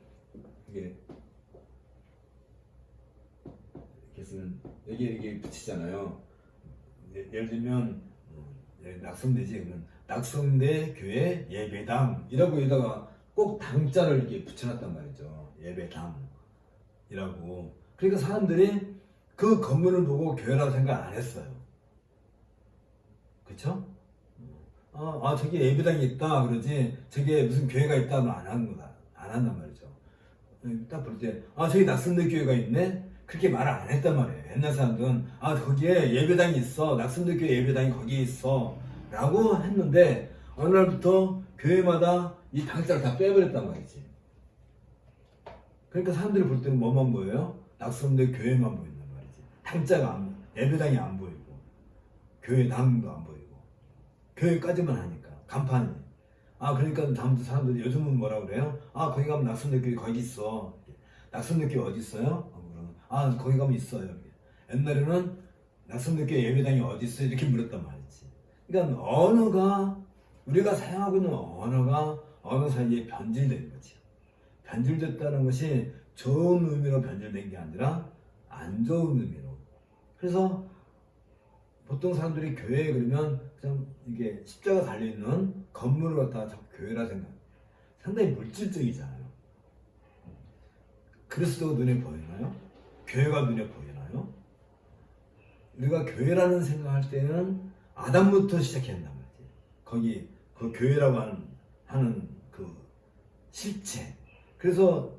쓰면 여기 이렇게 붙이잖아요. 예를 들면 낙성대지, 그러면 낙성대 교회 예배당이라고 여기다가 꼭 당자를 이렇게 붙여놨단 말이죠. 예배당이라고. 그러니까 사람들이 그 건물을 보고 교회라고 생각 안 했어요. 그쵸? 저기 예배당이 있다 그러지, 저게 무슨 교회가 있다는 안 한단 말이죠. 딱 볼 때 저기 낙성대 교회가 있네? 그렇게 말을 안 했단 말이에요. 옛날 사람들은 거기에 예배당이 있어, 낙성대 교회 예배당이 거기에 있어 라고 했는데, 어느 날부터 교회마다 이 당자를 다 빼버렸단 말이지. 그러니까 사람들이 볼 때는 뭐만 보여요? 낙성대 교회만 보인단 말이지. 당자가 예배당이 안 보이고 교회당도 안 보이고 교회까지만 하니까 간판이. 그러니까 다음부터 사람들이 요즘은 뭐라 그래요? 거기 가면 낙성대 교회 거기 있어. 낙성대 교회 어디 있어요? 거기 가면 있어요. 옛날에는 낙성대 교회 예배당이 어디 있어요? 이렇게 물었단 말이지. 그러니까 언어가, 우리가 사용하고 있는 언어가 언어 사이에 변질된 거죠. 변질됐다는 것이 좋은 의미로 변질된 게 아니라 안 좋은 의미로. 그래서 보통 사람들이 교회 그러면 그냥 이게 십자가 달려있는 건물을 갖다가 자꾸 교회라 생각. 상당히 물질적이잖아요. 그리스도가 눈에 보이나요? 교회가 눈에 보이나요? 우리가 교회라는 생각할 때는 아담부터 시작해야 한단 말이지. 거기 그 교회라고 하는 그 실체. 그래서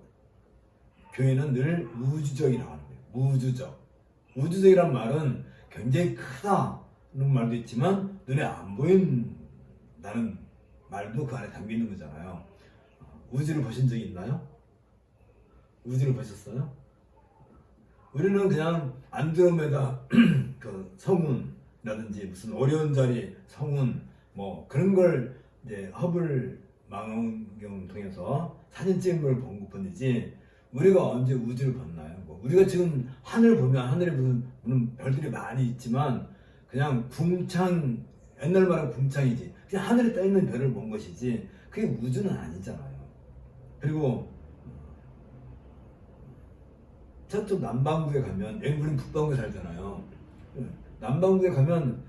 교회는 늘 우주적이라고 하는 거예요. 우주적이란 말은 굉장히 크다는 말도 있지만 눈에 안 보인다는 말도 그 안에 담겨 있는 거잖아요. 우주를 보신 적이 있나요? 우주를 보셨어요? 우리는 그냥 안드로메다 그 성운이라든지 무슨 오리온 자리 성운 뭐 그런 걸 이제 허블 망원경 통해서 사진 찍은 걸 본 것뿐이지, 우리가 언제 우주를 봤나요? 우리가 지금 하늘 보면 하늘에 무슨 별들이 많이 있지만 그냥 궁창, 옛날 말은 궁창이지, 그냥 하늘에 떠 있는 별을 본 것이지 그게 우주는 아니잖아요. 그리고 저쪽 남반구에 가면, 우리는 북반구에 살잖아요. 남반구에 가면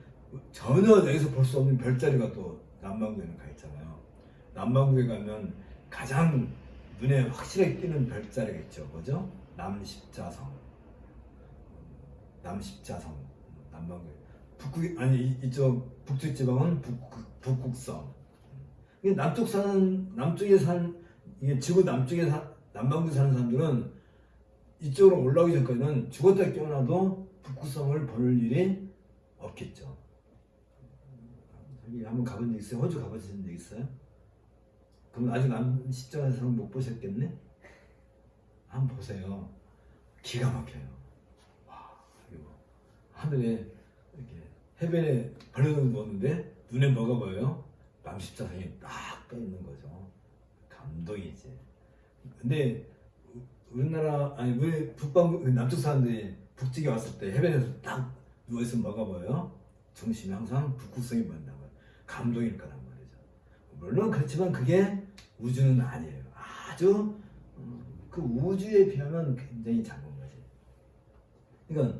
전혀 여기서 볼 수 없는 별자리가 또 남반구에는 가 있잖아요. 남반구에 가면 가장 눈에 확실하게 띄는 별자리겠죠. 뭐죠? 남십자성. 남십자성. 남반구. 북극 아니 이쪽 북쪽 지방은 북극성. 이게 남쪽에 산 이게 지구 남반구에 사는 사람들은 이쪽으로 올라오기 전까지는 죽었다 깨어나도 북극성을 볼 일이 없겠죠. 여기 한번 가본 적 있어요? 호주 가보신 적 있어요? 그럼 아직 남십자성을 못 보셨겠네? 한번 보세요. 기가 막혀요. 와, 그리고 하늘에 이렇게 해변에 벌레는 보는데 눈에 뭐가 보여요? 남십자성이 딱 떠 있는 거죠. 감동이지. 근데 우리나라 아니 우리 남쪽 사람들이 북쪽에 왔을 때 해변에서 딱 누워있으면 뭐가 보여요? 중심이 항상 북극성이 보인다고. 감동일 거란 말이죠. 물론 그렇지만 그게 우주는 아니에요. 아주 그 우주에 비하면 굉장히 작은 거지. 그러니까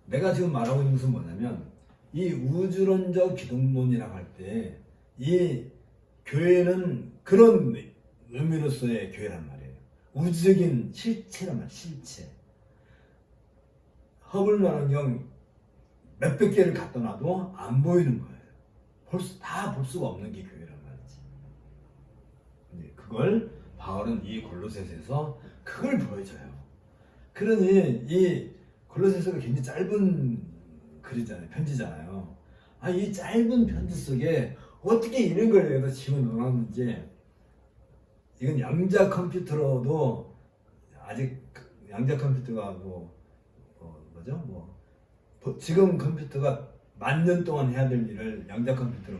내가 지금 말하고 있는 것은 뭐냐면 이 우주론적 기독론이라고 할 때 이 교회는 그런 의미로서의 교회란 말이에요. 우주적인 실체란 말이에요. 실체. 허블 망원경 몇백 개를 갖다 놔도 안 보이는 거예요. 다 볼 수가 없는 게 교회란 말이지. 근데 그걸 바울은 이 골로새서에서 그걸 보여줘요. 그러니 이 골로새서가 굉장히 짧은 글이잖아요. 편지잖아요. 이 짧은 편지 속에 어떻게 이런 걸 여기다 집어넣었는지 이건 양자 컴퓨터로도 아직 양자 컴퓨터가 뭐죠? 지금 컴퓨터가 10,000년 동안 해야 될 일을 양자 컴퓨터로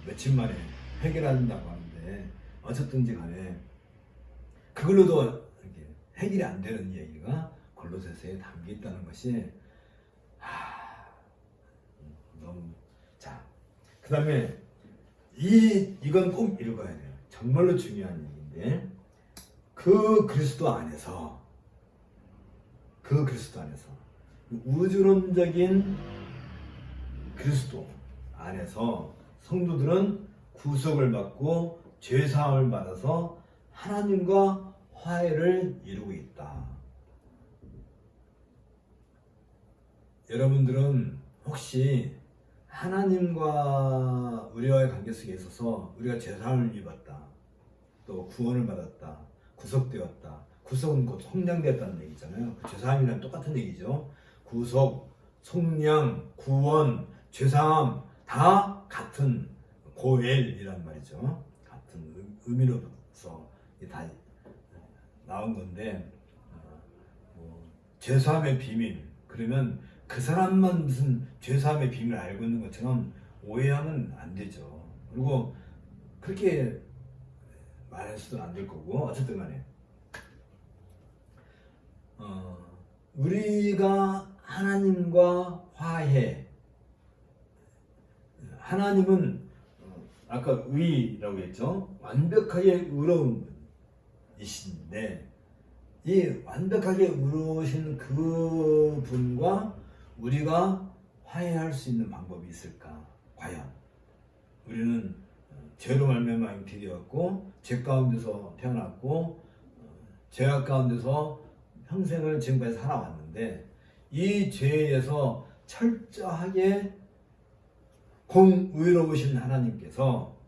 며칠 만에 해결한다고 하는데 어쨌든지 간에 그걸로도 이렇게 해결이 안 되는 얘기가 골로새서에 담겨 있다는 것이 너무 그 다음에 이건 꼭 읽어야 돼요. 정말로 중요한 얘기인데 그 그리스도 안에서 우주론적인 그리스도 안에서 성도들은 구속을 받고 죄사함을 받아서 하나님과 화해를 이루고 있다. 여러분들은 혹시 하나님과 우리와의 관계 속에 있어서 우리가 죄사함을 입었다, 또 구원을 받았다, 구속되었다. 구속은 곧 속량되었다는 얘기잖아요. 죄사함이랑 똑같은 얘기죠. 구속, 속량, 구원, 죄사함 다 같은 고엘이란 말이죠. 같은 의미로서 다 나온 건데 죄사함의 비밀 그러면 그 사람만 무슨 죄사함의 비밀을 알고 있는 것처럼 오해하면 안 되죠. 그리고 그렇게 말해서도 안 될 거고 어쨌든 간에 우리가 하나님과 화해 하나님은 아까 의라고 했죠. 완벽하게 의로운 분이신데 이 완벽하게 의로우신 그 분과 우리가 화해할 수 있는 방법이 있을까? 과연 우리는 죄로 말미암아 잉태되었고 죄 가운데서 태어났고 죄악 가운데서 평생을 지금까지 살아왔는데 이 죄에서 철저하게 공의로우신 하나님께서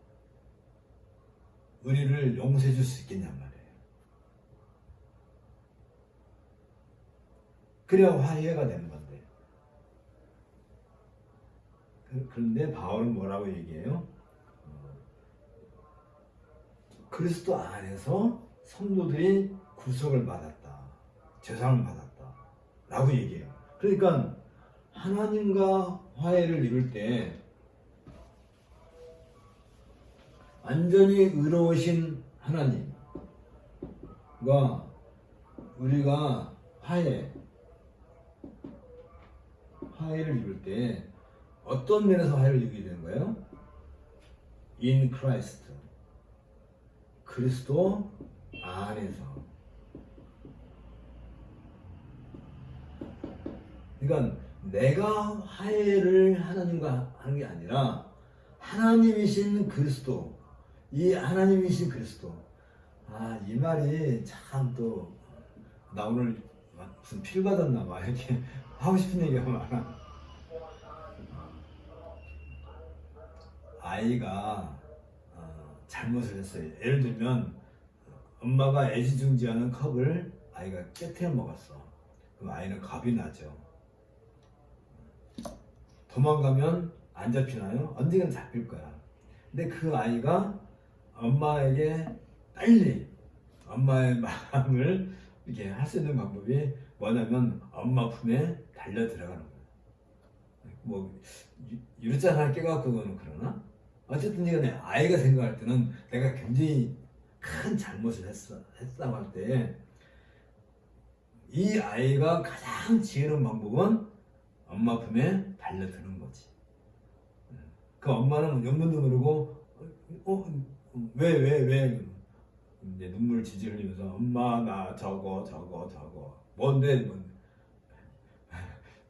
우리를 용서해 줄 수 있겠냔 말이에요. 그래야 화해가 되는 건데. 그런데 바울은 뭐라고 얘기해요? 그리스도 안에서 성도들이 구속을 받았다. 죄사함을 받았다. 라고 얘기해요. 그러니까 하나님과 화해를 이룰 때 완전히 의로우신 하나님과 우리가 화해를 이룰 때 어떤 면에서 화해를 이루게 되는 거예요? In Christ. 그리스도 안에서. 그러니까 내가 화해를 하나님과 하는 게 아니라 하나님이신 그리스도, 이 하나님이신 그리스도. 아, 이 말이 참 또 나 오늘 무슨 필 받았나 봐. 이렇게 하고 싶은 얘기가 많아. 아이가 잘못을 했어요. 예를 들면 엄마가 애지중지하는 컵을 아이가 깨트려 먹었어. 그럼 아이는 겁이 나죠. 도망가면 안 잡히나요? 언젠간 잡힐 거야. 근데 그 아이가 엄마에게 빨리 엄마의 마음을 이렇게 할 수 있는 방법이 뭐냐면 엄마 품에 달려 들어가는 거야. 뭐 유리잔 하나 깨갖고 그거는 그러나? 어쨌든 이간에 아이가 생각할 때는 내가 굉장히 큰 잘못을 했다고 할 때 이 아이가 가장 지혜로운 방법은 엄마 품에 달려드는 거지. 그 엄마는 연문도 모르고 왜 이제 눈물 지지 흘리면서 엄마 나 저거 뭔데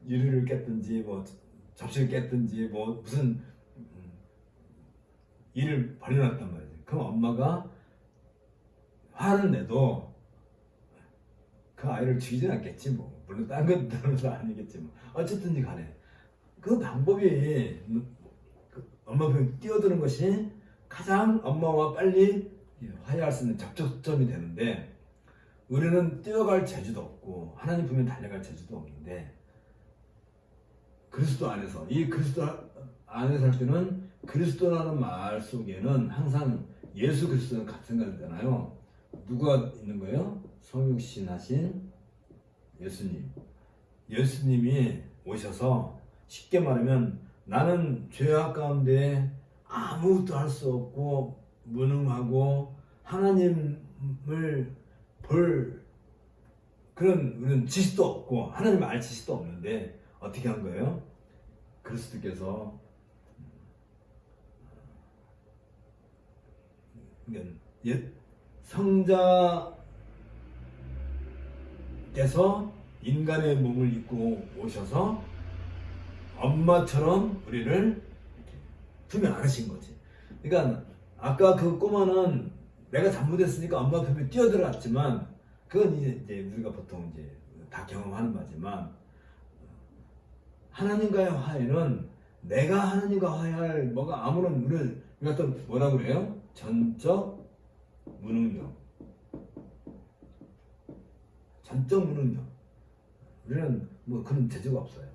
유리를 깼든지 뭐 접시를 깼든지 뭐 무슨 일을 벌여놨단 말이지. 그럼 엄마가 화를 내도 그 아이를 죽이진 않겠지 뭐. 물론 딴 것들은 아니겠지 뭐. 어쨌든지 간에 그 방법이 엄마 편에 뛰어드는 것이 가장 엄마와 빨리 화해할 수 있는 접촉점이 되는데 우리는 뛰어갈 재주도 없고 하나님 품에 달려갈 재주도 없는데 그리스도 안에서 이 그리스도 안에서 할 때는 그리스도라는 말 속에는 항상 예수 그리스도는 같은 거잖아요. 누가 있는 거예요? 성육신하신 예수님. 예수님이 오셔서 쉽게 말하면 나는 죄악 가운데 아무것도 할 수 없고 무능하고 하나님을 볼 그런 지식도 없고 하나님을 알 지식도 없는데 어떻게 한 거예요? 그리스도께서 성자께서 인간의 몸을 입고 오셔서 엄마처럼 우리를 품에 안으신 거지. 그러니까 아까 그 꼬마는 내가 잘못했으니까 엄마 품에 뛰어들어갔지만 그건 이제 우리가 보통 이제 다 경험하는 바지만 하나님과의 화해는 내가 하나님과 화해할 뭐가 아무런 우리가 또 뭐라 그래요? 전적 무능력. 전적 무능력. 우리는 뭐 그런 재주가 없어요.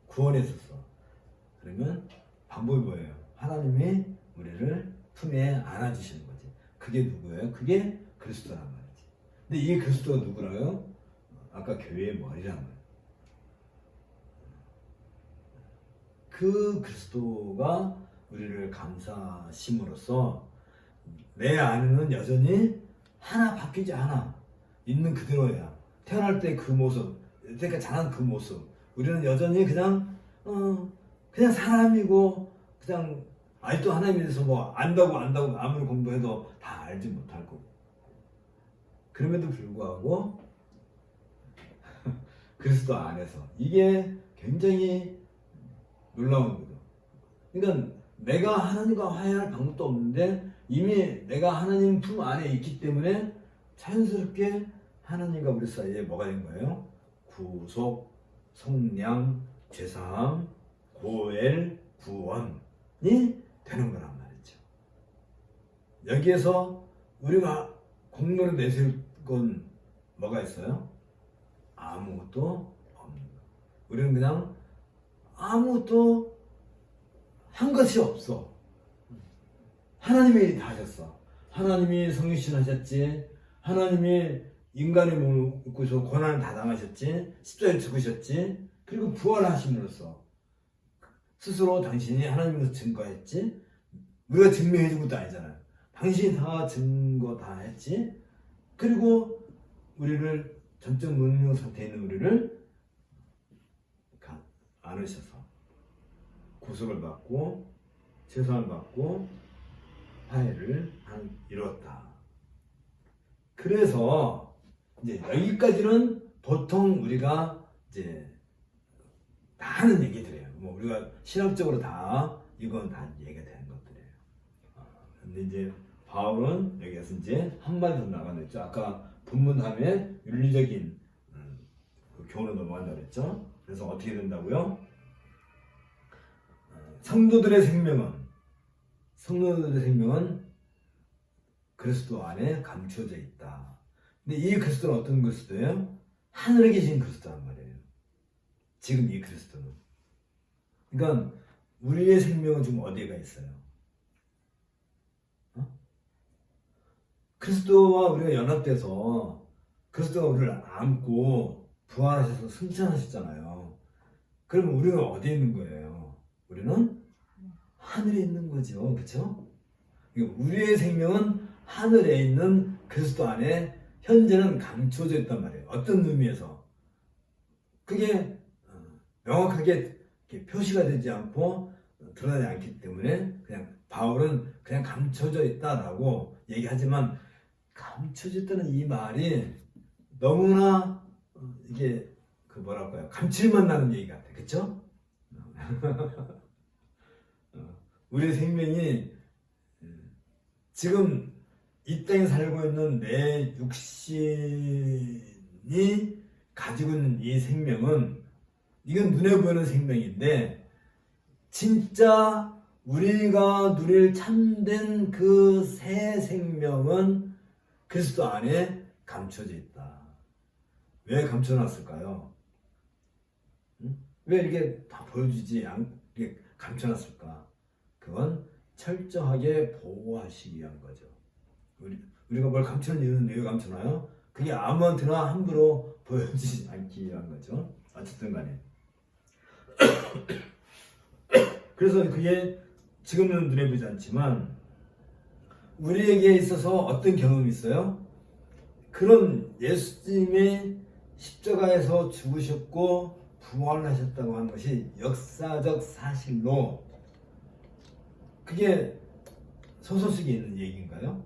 구원에 있어서. 그러면 방법이 뭐예요? 하나님이 우리를 품에 안아주시는 거지. 그게 누구예요? 그게 그리스도란 말이지. 근데 이 그리스도가 누구라요? 아까 교회의 머리란 말이에요. 그 그리스도가 우리를 감사심으로써 내 안에는 여전히 하나 바뀌지 않아. 있는 그대로야. 태어날 때 그 모습, 그러니까 자란 그 모습. 우리는 여전히 그냥 사람이고 그냥 아직도 하나님에 대해서 뭐 안다고 아무리 공부해도 다 알지 못할 거고. 그럼에도 불구하고 그리스도 안에서 이게 굉장히 놀라운 거죠. 그러니까 내가 하나님과 화해할 방법도 없는데 이미 내가 하나님 품 안에 있기 때문에 자연스럽게 하나님과 우리 사이에 뭐가 된 거예요? 구속, 속량, 죄사함, 고엘, 구원이 되는 거란 말이죠. 여기에서 우리가 공로를 내세울 건 뭐가 있어요? 아무것도 없는 거. 우리는 그냥 아무것도 한 것이 없어. 하나님이 다 하셨어. 하나님이 성육신 하셨지. 하나님이 인간의 몸을 입고서 고난을 다 당하셨지. 십자가에 죽으셨지. 그리고 부활하심으로써 스스로 당신이 하나님으로서 증거했지. 우리가 증명해 준 것도 아니잖아요. 당신이 다 증거 다 했지. 그리고 우리를 전적 무능력 상태에 있는 우리를 안으셔서 구속을 받고 죄사함을 받고 화해를 이뤘다. 그래서 이제 여기까지는 보통 우리가 이제 다 하는 얘기들이에요. 뭐 우리가 신학적으로 다 이건 다 얘기가 되는 것들이에요. 근데 이제 바울은 여기에서 이제 한마디 더 나가냈죠. 아까 본문 다음에 윤리적인 그 교훈으로 넘어간다고 했죠. 그래서 어떻게 된다고요? 성도들의 생명은 그리스도 안에 감춰져 있다. 근데 이 그리스도는 어떤 그리스도예요? 하늘에 계신 그리스도란 말이에요. 지금 이 그리스도는. 그러니까 우리의 생명은 지금 어디가 있어요? 그리스도와 우리가 연합돼서 그리스도가 우리를 안고 부활하셔서 승천하셨잖아요. 그러면 우리는 어디에 있는 거예요? 우리는 하늘에 있는 거죠. 그렇죠? 우리의 생명은 하늘에 있는 그리스도 안에 현재는 감춰져 있단 말이에요. 어떤 의미에서? 그게 명확하게 표시가 되지 않고 드러나지 않기 때문에 그냥 바울은 그냥 감춰져 있다라고 얘기하지만 감춰져 있다는 이 말이 너무나 이게 그 뭐랄까요? 감칠맛 나는 얘기 같아. 그쵸? 우리의 생명이 지금 이 땅에 살고 있는 내 육신이 가지고 있는 이 생명은 이건 눈에 보이는 생명인데 진짜 우리가 누릴 참된 그 새 생명은 그리스도 안에 감춰져 있다. 왜 감춰놨을까요? 왜 이렇게 다 보여주지 않게 감춰놨을까? 그건 철저하게 보호하시기 위한 거죠. 우리가 뭘 감추는 이유는 왜 감춰놔요? 그게 아무한테나 함부로 보여주지 않기 위한 거죠. 어쨌든 간에. 그래서 그게 지금은 눈에 보이지 않지만 우리에게 있어서 어떤 경험이 있어요? 그런 예수님이 십자가에서 죽으셨고 부활하셨다고 하는 것이 역사적 사실로 그게 소설 속에 있는 얘기인가요?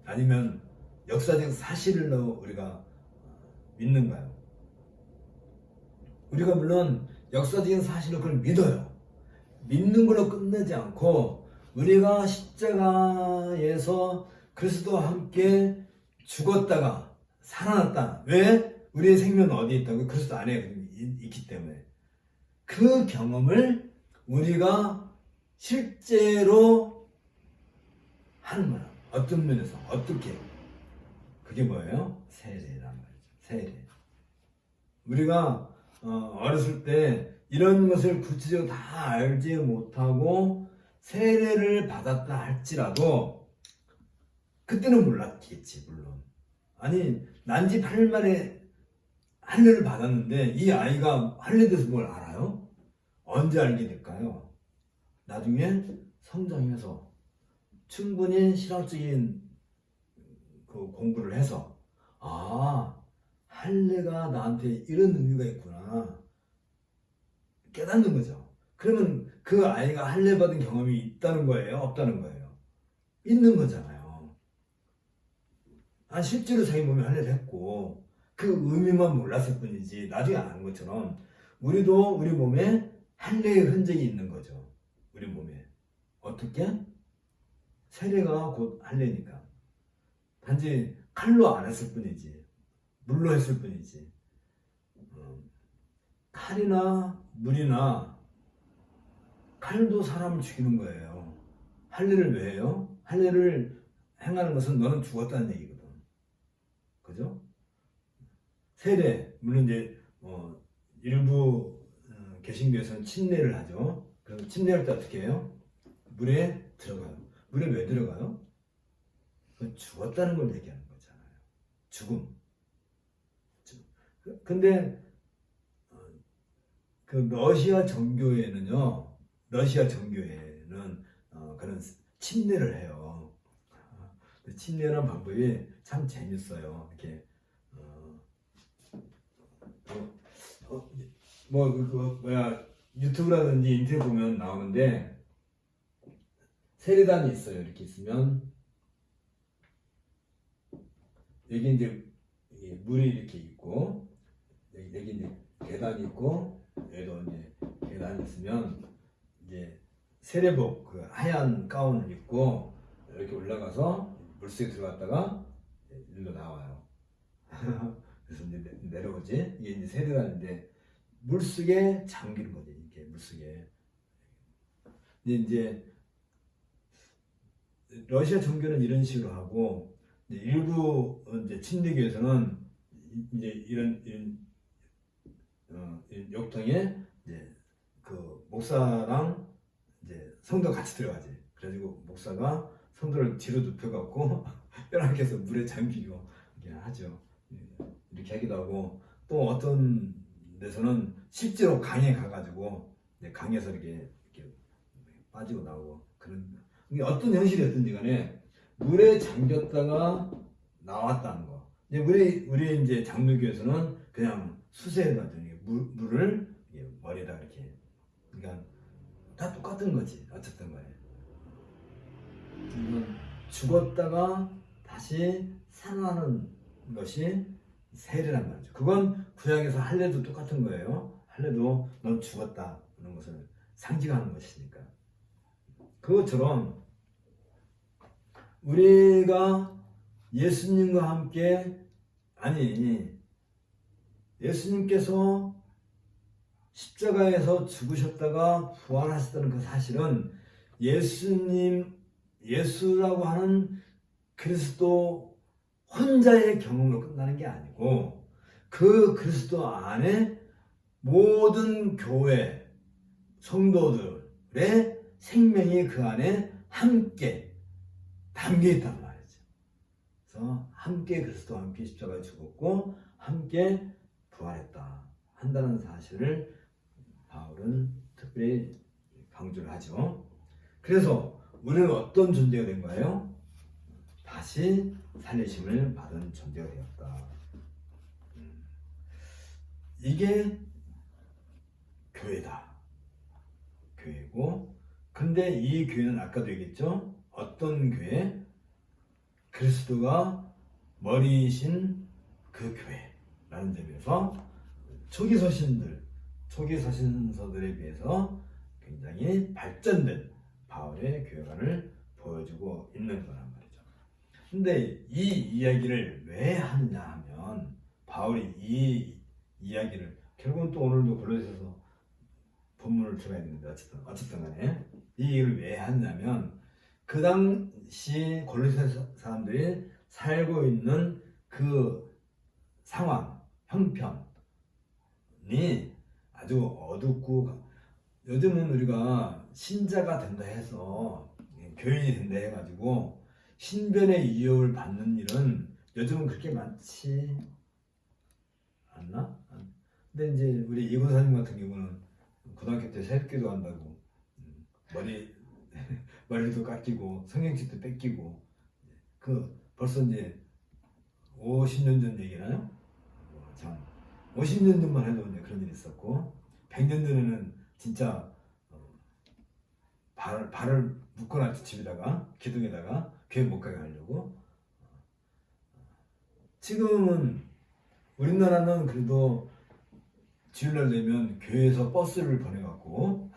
아니면 역사적 사실로 우리가 믿는가요? 우리가 물론 역사적인 사실로 그걸 믿어요. 믿는 걸로 끝내지 않고 우리가 십자가에서 그리스도와 함께 죽었다가 살아났다. 왜? 우리의 생명은 어디에 있다고? 그리스도 안에 있기 때문에. 그 경험을 우리가 실제로 하는 거야. 어떤 면에서 어떻게? 그게 뭐예요? 세례란 말이죠. 세례. 우리가 어렸을 때 이런 것을 구체적으로 다 알지 못하고 세례를 받았다 할지라도 그때는 몰랐겠지 물론. 아니 난지 8일 만에 할례를 받았는데 이 아이가 할례에 대해서 뭘 알아요? 언제 알게 될까요? 나중에 성장해서 충분히 신학적인 그 공부를 해서 할례가 나한테 이런 의미가 있구나 깨닫는 거죠. 그러면 그 아이가 할례 받은 경험이 있다는 거예요? 없다는 거예요? 있는 거잖아요. 실제로 자기 몸에 할례를 했고 그 의미만 몰랐을 뿐이지 나중에 아는 것처럼 우리도 우리 몸에 할례의 흔적이 있는 거죠. 우리 몸에. 어떻게? 세례가 곧 할례니까. 단지 칼로 안 했을 뿐이지. 물로 했을 뿐이지. 칼이나 물이나 칼도 사람을 죽이는 거예요. 할례를 왜 해요? 할례를 행하는 것은 너는 죽었다는 얘기거든. 그죠? 세례, 물론 이제 일부 개신교에서는 침례를 하죠. 그럼 침례할 때 어떻게 해요? 물에 들어가요. 물에 왜 들어가요? 죽었다는 걸 얘기하는 거잖아요. 죽음. 근데 그 러시아 정교회는 그런 침례를 해요. 침례라는 방법이 참 재밌어요. 이렇게 유튜브라든지 인터넷 보면 나오는데 세례단이 있어요. 이렇게 있으면 여기 이제 물이 이렇게 있고 여기 이제 계단이 있고 여기도 이제 계단이 있으면 이제 세례복 그 하얀 가운을 입고 이렇게 올라가서 물속에 들어갔다가 일로 나와요. 그래서 이제 내려오지. 이게 이제 세례라는데 물속에 잠기는 거지. 이게 물속에. 이제 러시아 종교는 이런 식으로 하고 이제 일부 이제 침례교에서는 이제 이런 욕탕에 이제 그 목사랑 이제 성도 같이 들어가지. 그래가지고 목사가 성도를 뒤로 눕혀갖고 뼈랑 해서 물에 잠기고 이렇게 하죠. 이렇게 하기도 하고 또 어떤 데서는 실제로 강에 가가지고 이제 강에서 이렇게 빠지고 나오고 그런 어떤 형식이었든지 간에 물에 잠겼다가 나왔다는 거. 이제 우리 이제 장로교에서는 그냥 수세해가지고 물을 머리에다 이렇게 그러니까 다 똑같은 거지 어쨌든 간에. 죽었다가 다시 살아나는 것이 세례란 말이죠. 그건 구약에서 할례도 똑같은 거예요. 할례도 넌 죽었다 그런 것을 상징하는 것이니까. 그것처럼 우리가 예수님과 함께 예수님께서 십자가에서 죽으셨다가 부활하셨다는 그 사실은 예수라고 하는 그리스도 혼자의 경험으로 끝나는 게 아니고 그 그리스도 안에 모든 교회 성도들의 생명이 그 안에 함께 담겨 있단 말이죠. 그래서 함께 그리스도와 함께 십자가에 죽었고 함께 부활했다 한다는 사실을 바울은 특별히 강조를 하죠. 그래서 우리는 어떤 존재가 된 거예요? 다시 살리심을 받은 존재가 되었다. 이게 교회다. 교회고, 근데 이 교회는 아까도 얘기했죠? 어떤 교회? 그리스도가 머리이신 그 교회라는 점에서 초기 서신서들에 비해서 굉장히 발전된 바울의 교회관을 보여주고 있는 거란 말이죠. 근데 이 이야기를 왜 하느냐 하면 바울이 이 이야기를 결국은 또 오늘도 골로새서 본문을 들어야 되는데 어쨌든 간에 이 얘기를 왜 하냐면 그 당시 골로새 사람들이 살고 있는 그 상황, 형편이 아주 어둡고 요즘은 우리가 신자가 된다 해서 교인이 된다 해가지고 신변의 유혹을 받는 일은 요즘은 그렇게 많지 않나? 근데 이제 우리 이고사님 같은 경우는 고등학교 때 새벽기도 한다고 머리도 깎이고 성경책도 뺏기고 그 벌써 이제 50년 전 얘기나요? 참 50년 전만 해도 이제 그런 일이 있었고 100년 전에는 진짜 발을 묶어놨지 집에다가 기둥에다가 교회 못 가게 하려고. 지금은 우리나라는 그래도 주일날 되면 교회에서 버스를 보내갖고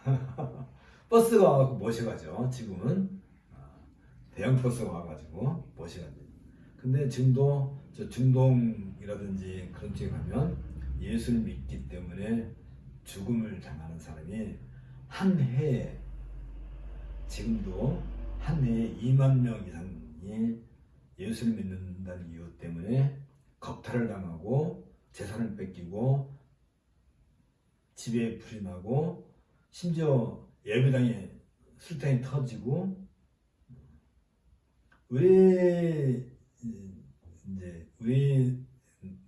버스가 와갖고 모셔가죠. 지금은 대형 버스가 와가지고 모셔가죠. 근데 지금도 저 중동이라든지 그런 쪽에 가면 예수를 믿기 때문에 죽음을 당하는 사람이 한 해에 지금도 한 해에 2만 명 이상이 예수를 믿는다는 이유 때문에 겁탈을 당하고 재산을 뺏기고 집에 불이 나고 심지어 예배당에 술탕이 터지고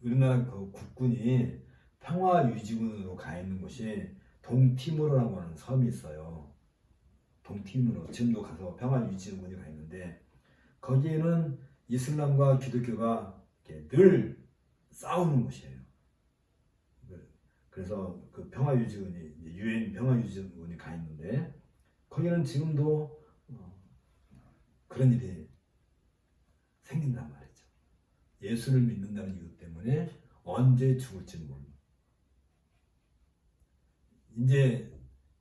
우리나라 그 국군이 평화유지군으로 가 있는 곳이 동티모르라고 하는 섬이 있어요. 동티모르 지금도 가서 평화유지군이 가 있는데 거기에는 이슬람과 기독교가 늘 싸우는 곳이에요. 그래서 그 평화유지군이 유엔 평화유지군이 가 있는데 거기는 지금도 그런 일이 생긴단 말이죠. 예수를 믿는다는 이유 때문에 언제 죽을지 모르는. 이제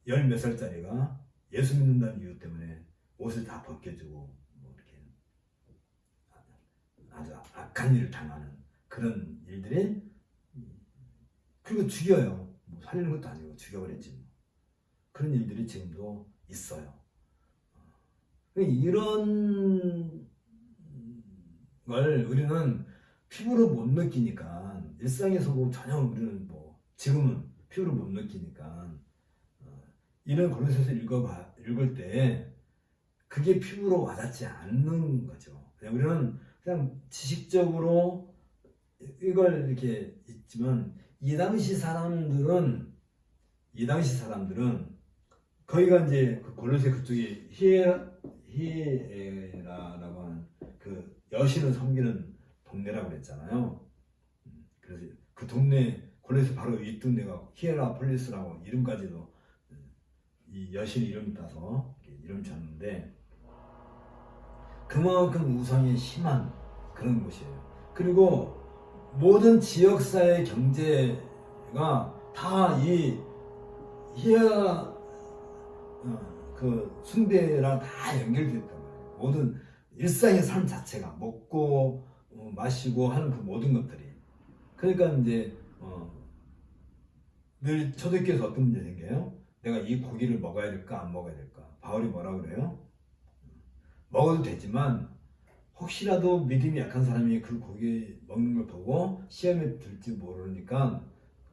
10몇 살짜리가 예수 믿는다는 이유 때문에 옷을 다 벗겨주고 뭐 이렇게 아주 악한 일을 당하는 그런 일들이, 그리고 죽여요. 뭐 살리는 것도 아니고 죽여버렸지 뭐. 그런 일들이 지금도 있어요. 이런 걸 우리는 피부로 못 느끼니까, 일상에서 뭐 전혀 우리는 뭐 지금은 피부로 못 느끼니까, 이런 고린도서 읽을 때 그게 피부로 와닿지 않는 거죠. 그냥 우리는 그냥 지식적으로 이걸 이렇게 있지만, 이 당시 사람들은 거기가 이제 그 골로새 그쪽에 히에라라고 하는 그 여신을 섬기는 동네라고 그랬잖아요. 그래서 그 동네, 골로새 바로 윗동네가 히에라폴리스라고 이름까지도 이 여신 이름 따서 이름 졌는데, 그만큼 우상이 심한 그런 곳이에요. 그리고 모든 지역사회 경제가 다 이 히에라 그 숭배랑 다 연결되어 있단 말이에요. 모든 일상의 삶 자체가, 먹고 마시고 하는 그 모든 것들이. 그러니까 이제 늘 초대교회에서 어떤 문제 생겨요? 내가 이 고기를 먹어야 될까 안 먹어야 될까? 바울이 뭐라 그래요? 먹어도 되지만 혹시라도 믿음이 약한 사람이 그 고기 먹는 걸 보고 시험에 들지 모르니까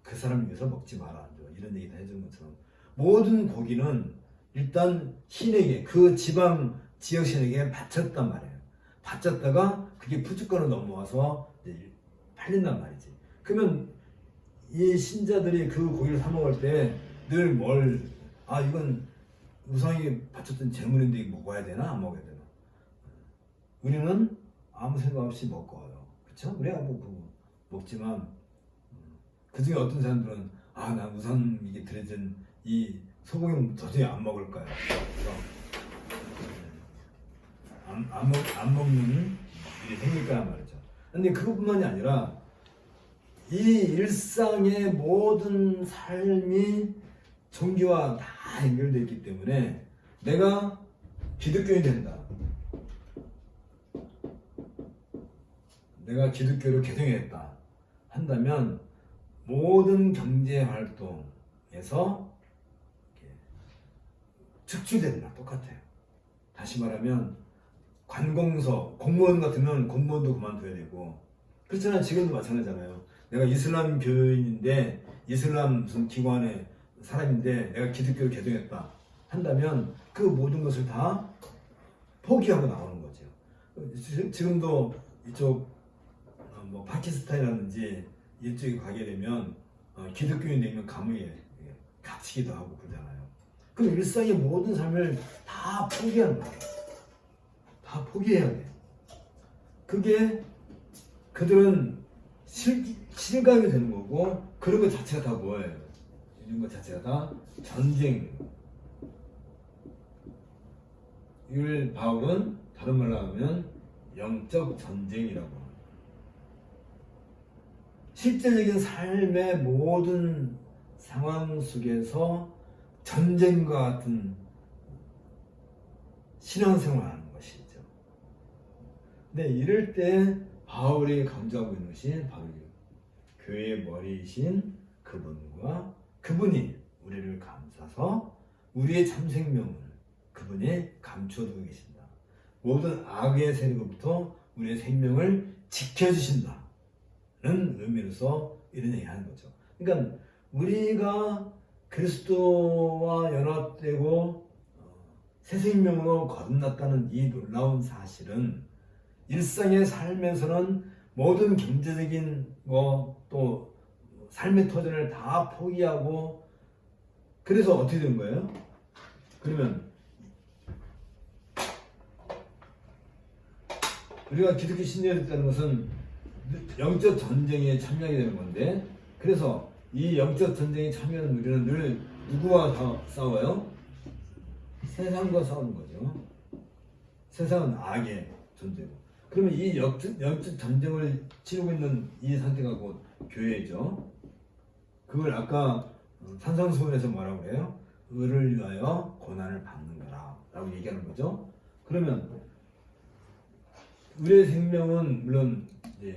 그 사람을 위해서 먹지 마라, 이런 얘기 다 해준 것처럼, 모든 고기는 일단 신에게, 그 지방 지역 신에게 바쳤단 말이에요. 바쳤다가 그게 푸주권으로 넘어와서 이제 팔린단 말이지. 그러면 이 신자들이 그 고기를 사 먹을 때 늘 이건 우상이 바쳤던 재물인데 이거 먹어야 되나 안 먹어야 되나? 우리는 아무 생각 없이 먹어요. 그렇죠? 우리가 뭐 먹지만, 그 중에 어떤 사람들은 나 우상 이게 들여진 이 소고기는 도저히 안 먹을 거야. 그래서 안 먹는 일이 생길 거란 말이죠. 근데 그것뿐만이 아니라 이 일상의 모든 삶이 종교와 다 연결되어 있기 때문에, 내가 기독교인이 된다, 내가 기독교를 개종했다 한다면 모든 경제 활동에서 축출되는 거 똑같아요. 다시 말하면 관공서, 공무원 같으면 공무원도 그만둬야 되고, 그렇잖아요. 지금도 마찬가지잖아요. 내가 이슬람 교인인데, 이슬람 무슨 기관의 사람인데 내가 기독교를 개종했다 한다면 그 모든 것을 다 포기하고 나오는 거죠. 지금도 이쪽 뭐 파키스탄이라든지 이쪽에 가게 되면 기독교인 되면 감옥에 갇히기도 하고 그러잖아요. 그럼 일상의 모든 삶을 다 포기하는 거예요. 다 포기해야 돼요. 그게 그들은 실감이 되는 거고, 그런 것 자체가 다 뭐예요? 이런 것 자체가 다 전쟁. 이걸 바울은 다른 말로 하면 영적 전쟁이라고 합니다. 실제적인 삶의 모든 상황 속에서 전쟁과 같은 신앙생활을 하는 것이죠. 근데 이럴 때 바울이 강조하고 있는 것이 바로 교회의 머리이신 그분과, 그분이 우리를 감싸서 우리의 참 생명을 그분이 감춰두고 계신다. 모든 악의 세력으로부터 우리의 생명을 지켜주신다는 의미로서 이런 얘기하는 거죠. 그러니까 우리가 그리스도와 연합되고 새 생명으로 거듭났다는 이 놀라운 사실은, 일상의 삶에서는 모든 경제적인 거, 또 삶의 터전을 다 포기하고, 그래서 어떻게 된 거예요? 그러면 우리가 기독교 신앙이 됐다는 것은 영적 전쟁에 참여하게 되는 건데, 그래서 이 영적 전쟁에 참여하는 우리는 늘 누구와 다 싸워요? 세상과 싸우는 거죠. 세상은 악의 존재고. 그러면 이 영적 전쟁을 치르고 있는 이 상태가 곧 교회죠. 그걸 아까 산상수훈에서 뭐라고 그래요? 의를 위하여 고난을 받는 거라 라고 얘기하는 거죠. 그러면 우리의 생명은 물론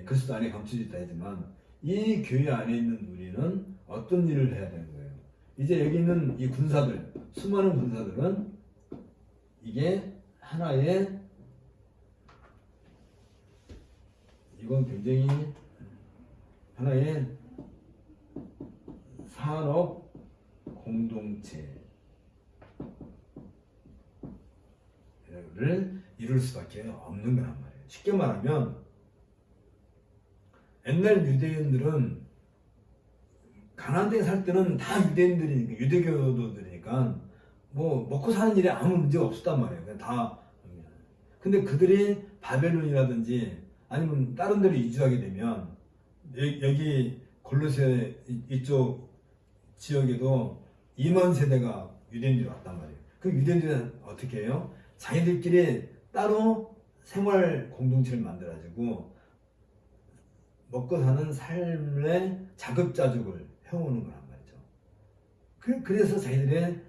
그리스도 안에 감춰져 있다 하지만 이 교회 안에 있는 우리는 어떤 일을 해야 되는 거예요? 이제 여기 있는 이 군사들, 수많은 군사들은 이게 하나의, 이건 굉장히 하나의 산업 공동체를 이룰 수밖에 없는 거란 말이에요. 쉽게 말하면 옛날 유대인들은 가나안 땅에 살 때는 다 유대인들이니까, 유대교도들이니까 뭐 먹고 사는 일에 아무 문제가 없었단 말이에요. 그냥 다. 근데 그들이 바벨론이라든지 아니면 다른 데로 이주하게 되면 여기 골로새 이쪽 지역에도 2만 세대가 유대인들이 왔단 말이에요. 그 유대인들은 어떻게 해요? 자기들끼리 따로 생활 공동체를 만들어가지고 먹고 사는 삶의 자급자족을 해오는 거란 말이죠. 그래서 자기들의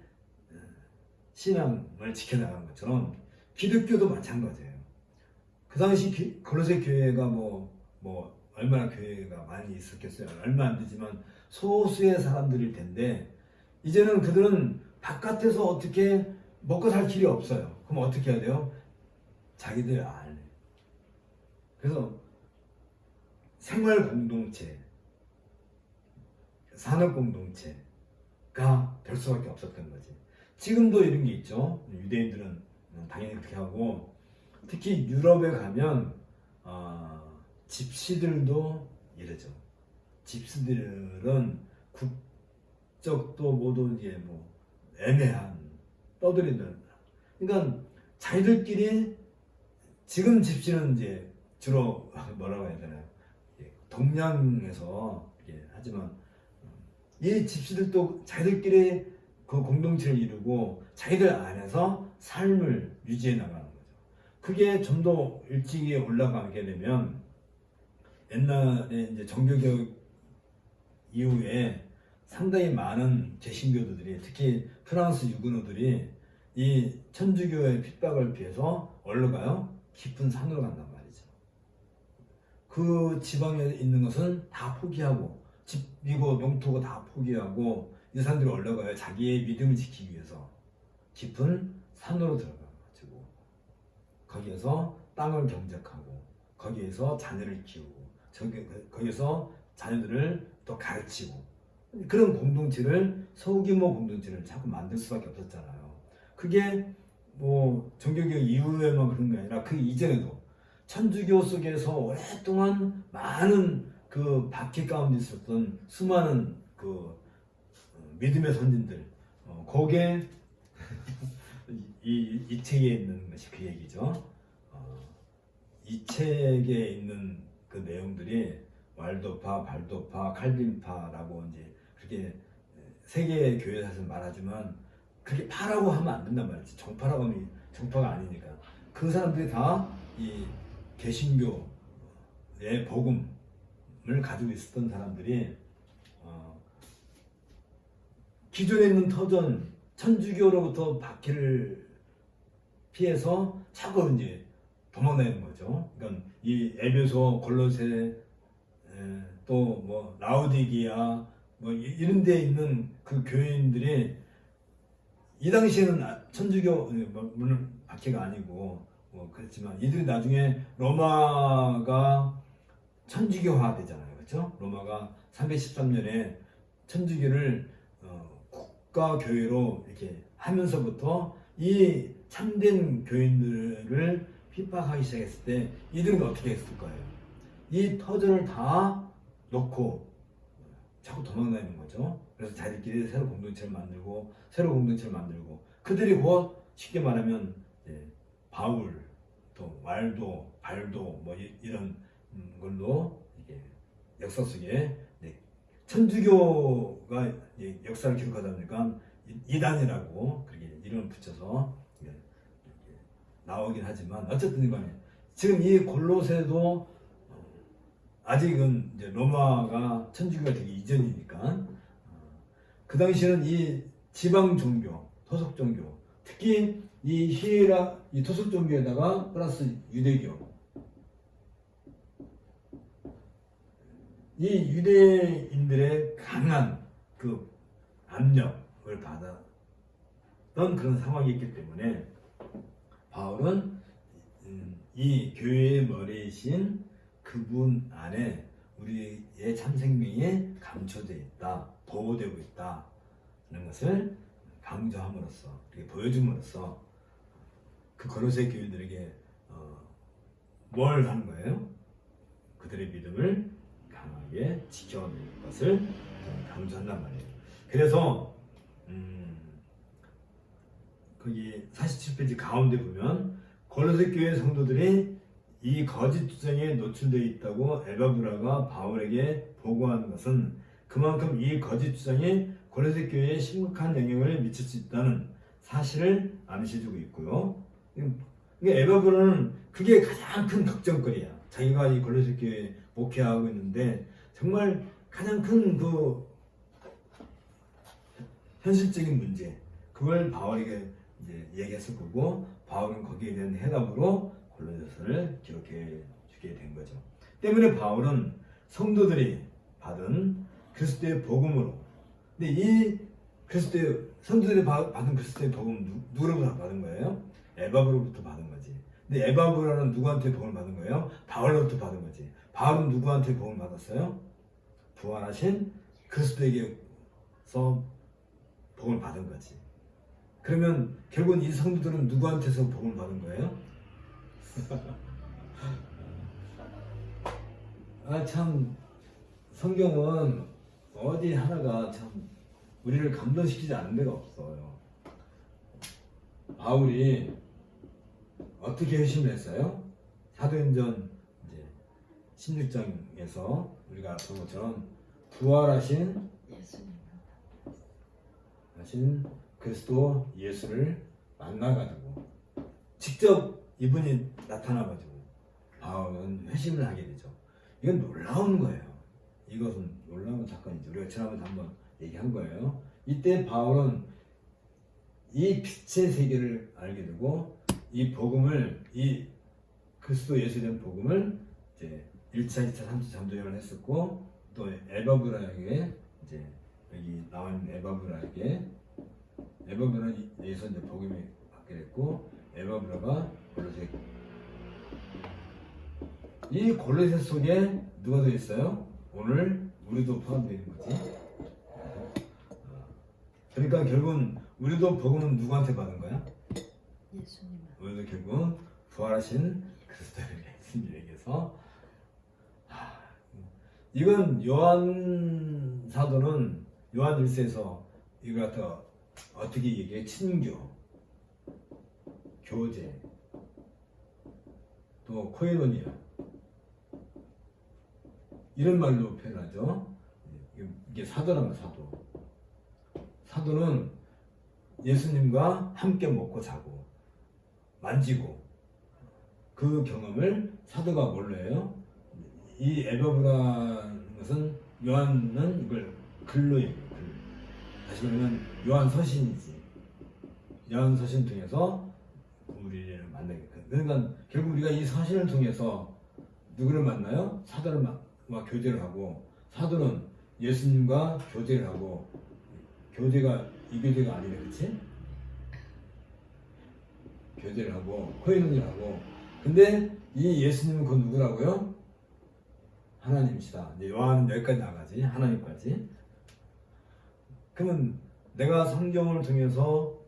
신앙을 지켜나가는 것처럼 기독교도 마찬가지예요. 그 당시 골로새 교회가 뭐 얼마나 교회가 많이 있었겠어요. 얼마 안 되지만 소수의 사람들일 텐데 이제는 그들은 바깥에서 어떻게 먹고 살 길이 없어요. 그럼 어떻게 해야 돼요? 자기들 안에. 그래서 생활 공동체, 산업 공동체가 될 수밖에 없었던 거지. 지금도 이런 게 있죠. 유대인들은 당연히 그렇게 하고, 특히 유럽에 가면 집시들도 이러죠. 집시들은 국적도 모두 이제 뭐 애매한 떠들이들. 그러니까 자기들끼리, 지금 집시는 이제 주로 뭐라고 해야 되나요? 동양에서 하지만 이 집시들도 자기들끼리 그 공동체를 이루고 자기들 안에서 삶을 유지해 나가는 거죠. 그게 좀 더 일찍이 올라가게 되면 옛날에 이제 종교개혁 이후에 상당히 많은 개신교도들이, 특히 프랑스 유그노들이 이 천주교의 핍박을 피해서 어디로 가요? 깊은 산으로 간단 말이죠. 그 지방에 있는 것은 다 포기하고, 집이고 영토고 다 포기하고 이 사람들이 올라가요. 자기의 믿음을 지키기 위해서 깊은 산으로 들어가가지고 거기에서 땅을 경작하고 거기에서 자녀를 키우고 거기에서 자녀들을 또 가르치고, 그런 공동체를, 소규모 공동체를 자꾸 만들 수밖에 없었잖아요. 그게 뭐 종교개혁 이후에만 그런 게 아니라 그 이전에도 천주교 속에서 오랫동안 많은 그 박해 가운데 있었던 수많은 그 믿음의 선진들, 거기에 이 책에 있는 것이 그 얘기죠. 이 책에 있는 그 내용들이 왈도파, 발도파, 칼빈파라고 이제 그렇게 세계 교회에서 말하지만 그렇게 파라고 하면 안 된단 말이지. 정파라고 하면 정파가 아니니까. 그 사람들이 다 이 개신교의 복음을 가지고 있었던 사람들이 기존에 있는 터전 천주교로부터 박해를 피해서 자꾸 이제 도망다니는 거죠. 그러니까 이 에베소, 골로새, 또 뭐 라우디기아 뭐 이런 데 있는 그 교인들이 이 당시에는 천주교, 물론 박해가 아니고 뭐 그렇지만 이들이 나중에 로마가 천주교화 되잖아요. 그렇죠? 로마가 313년에 천주교를 국가교회로 이렇게 하면서부터 이 참된 교인들을 핍박하기 시작했을 때 이들은 어떻게 했을 거예요? 이 터전을 다 놓고 자꾸 도망다니는 거죠. 그래서 자기들끼리 새로 공동체를 만들고 그들이 곧 쉽게 말하면 바울, 또 왈도, 발도 뭐 이런 걸로 이게 역사 속에 천주교가 역사를 기록하다 보니까 이단이라고 그렇게 이름을 붙여서 나오긴 하지만 어쨌든 간에 지금 이 골로새도 아직은 이제 로마가 천주교가 되기 이전이니까 그 당시에는 이 지방 종교, 토속 종교, 특히 이 히에라, 이 토속 종교에다가 플러스 유대교, 이 유대인들의 강한 그 압력을 받았던 그런 상황이었기 때문에 바울은 이 교회의 머리이신 그분 안에 우리의 참 생명이 감춰져 있다, 보호되고 있다 하는 것을 강조함으로써, 이렇게 보여줌으로써 그 고로새 교인들에게 뭘 하는 거예요? 그들의 믿음을 강하게 지켜낼 것을 강조한단 말이에요. 그래서 거기 47페이지 가운데 보면 고로새 교회 성도들이 이 거짓 주장에 노출되어 있다고 에바브라가 바울에게 보고한 것은 그만큼 이 거짓 주장이 고로새 교회에 심각한 영향을 미칠 수 있다는 사실을 암시해주고 있고요. 에바브라는 그게 가장 큰 걱정거리야. 자기가 이 고로새 교회에 목회하고 있는데 정말 가장 큰 그 현실적인 문제, 그걸 바울에게 이제 얘기했을 거고, 바울은 거기에 대한 해답으로 골로새서를 기록해 주게 된 거죠. 때문에 바울은 성도들이 받은 그리스도의 복음으로, 근데 이 그리스도의 성도들이 받은 그리스도의 복음 누구로부터 받은 거예요? 에바브로부터 받은 거지. 근데 에바브라는 누구한테 복음을 받은 거예요? 바울로부터 받은 거지. 바울은 누구한테 복음을 받았어요? 부활하신 그리스도에게서 복음을 받은 거지. 그러면 결국은 이 성도들은 누구한테서 복음을 받은 거예요? 참 성경은 어디 하나가 참 우리를 감동시키지 않는 데가 없어요. 바울이 어떻게 회심을 했어요? 사도행전 이제 16장에서 우리가 본 것처럼 부활하신 그리스도 예수를 만나가지고 직접 이분이 나타나가지고 바울은 회심을 하게 되죠. 이건 놀라운 거예요. 이것은 놀라운 사건이죠. 우리가 지난번에 한번 얘기한 거예요. 이때 바울은 이 빛의 세계를 알게 되고 이 복음을, 이 그리스도 예수에 대한 복음을 이제 1차, 2차, 3차 전도여행을 했었고, 또 에바브라에게 이제 여기 나와 있는 에바브라에서 이제 복음이 받게 됐고, 에바브라가 골로새, 이 골로새 속에 누가 더 있어요? 오늘 우리도 포함되어 있는 거지. 그러니까 결국은 우리도 복음은 누구한테 받은 거야? 예수님. 우리도 결국은 부활하신 그리스도에게서. 이건 요한 사도는 요한 1세에서 이걸 갖다 어떻게 얘기해? 친교, 교제, 또 코이노니아, 이런 말로 표현하죠. 이게 사도란 말이야, 사도. 사도는 예수님과 함께 먹고 자고 만지고, 그 경험을 사도가 뭘로 해요? 이 에바브라는 것은, 요한은 이걸 글로 얘기해요. 글. 다시 말하면 요한 서신이지. 요한 서신 통해서 우리를 만나게. 그러니까 결국 우리가 이 서신을 통해서 누구를 만나요? 사도를 교제를 하고, 사도는 예수님과 교제를 하고, 교제가 이 교제가 아니래, 그렇지? 교제를 하고 코인을 하고. 근데 이 예수님은 그 누구라고요? 하나님이시다. 이제 요한은 여기까지 나가지, 하나님까지. 그러면 내가 성경을 통해서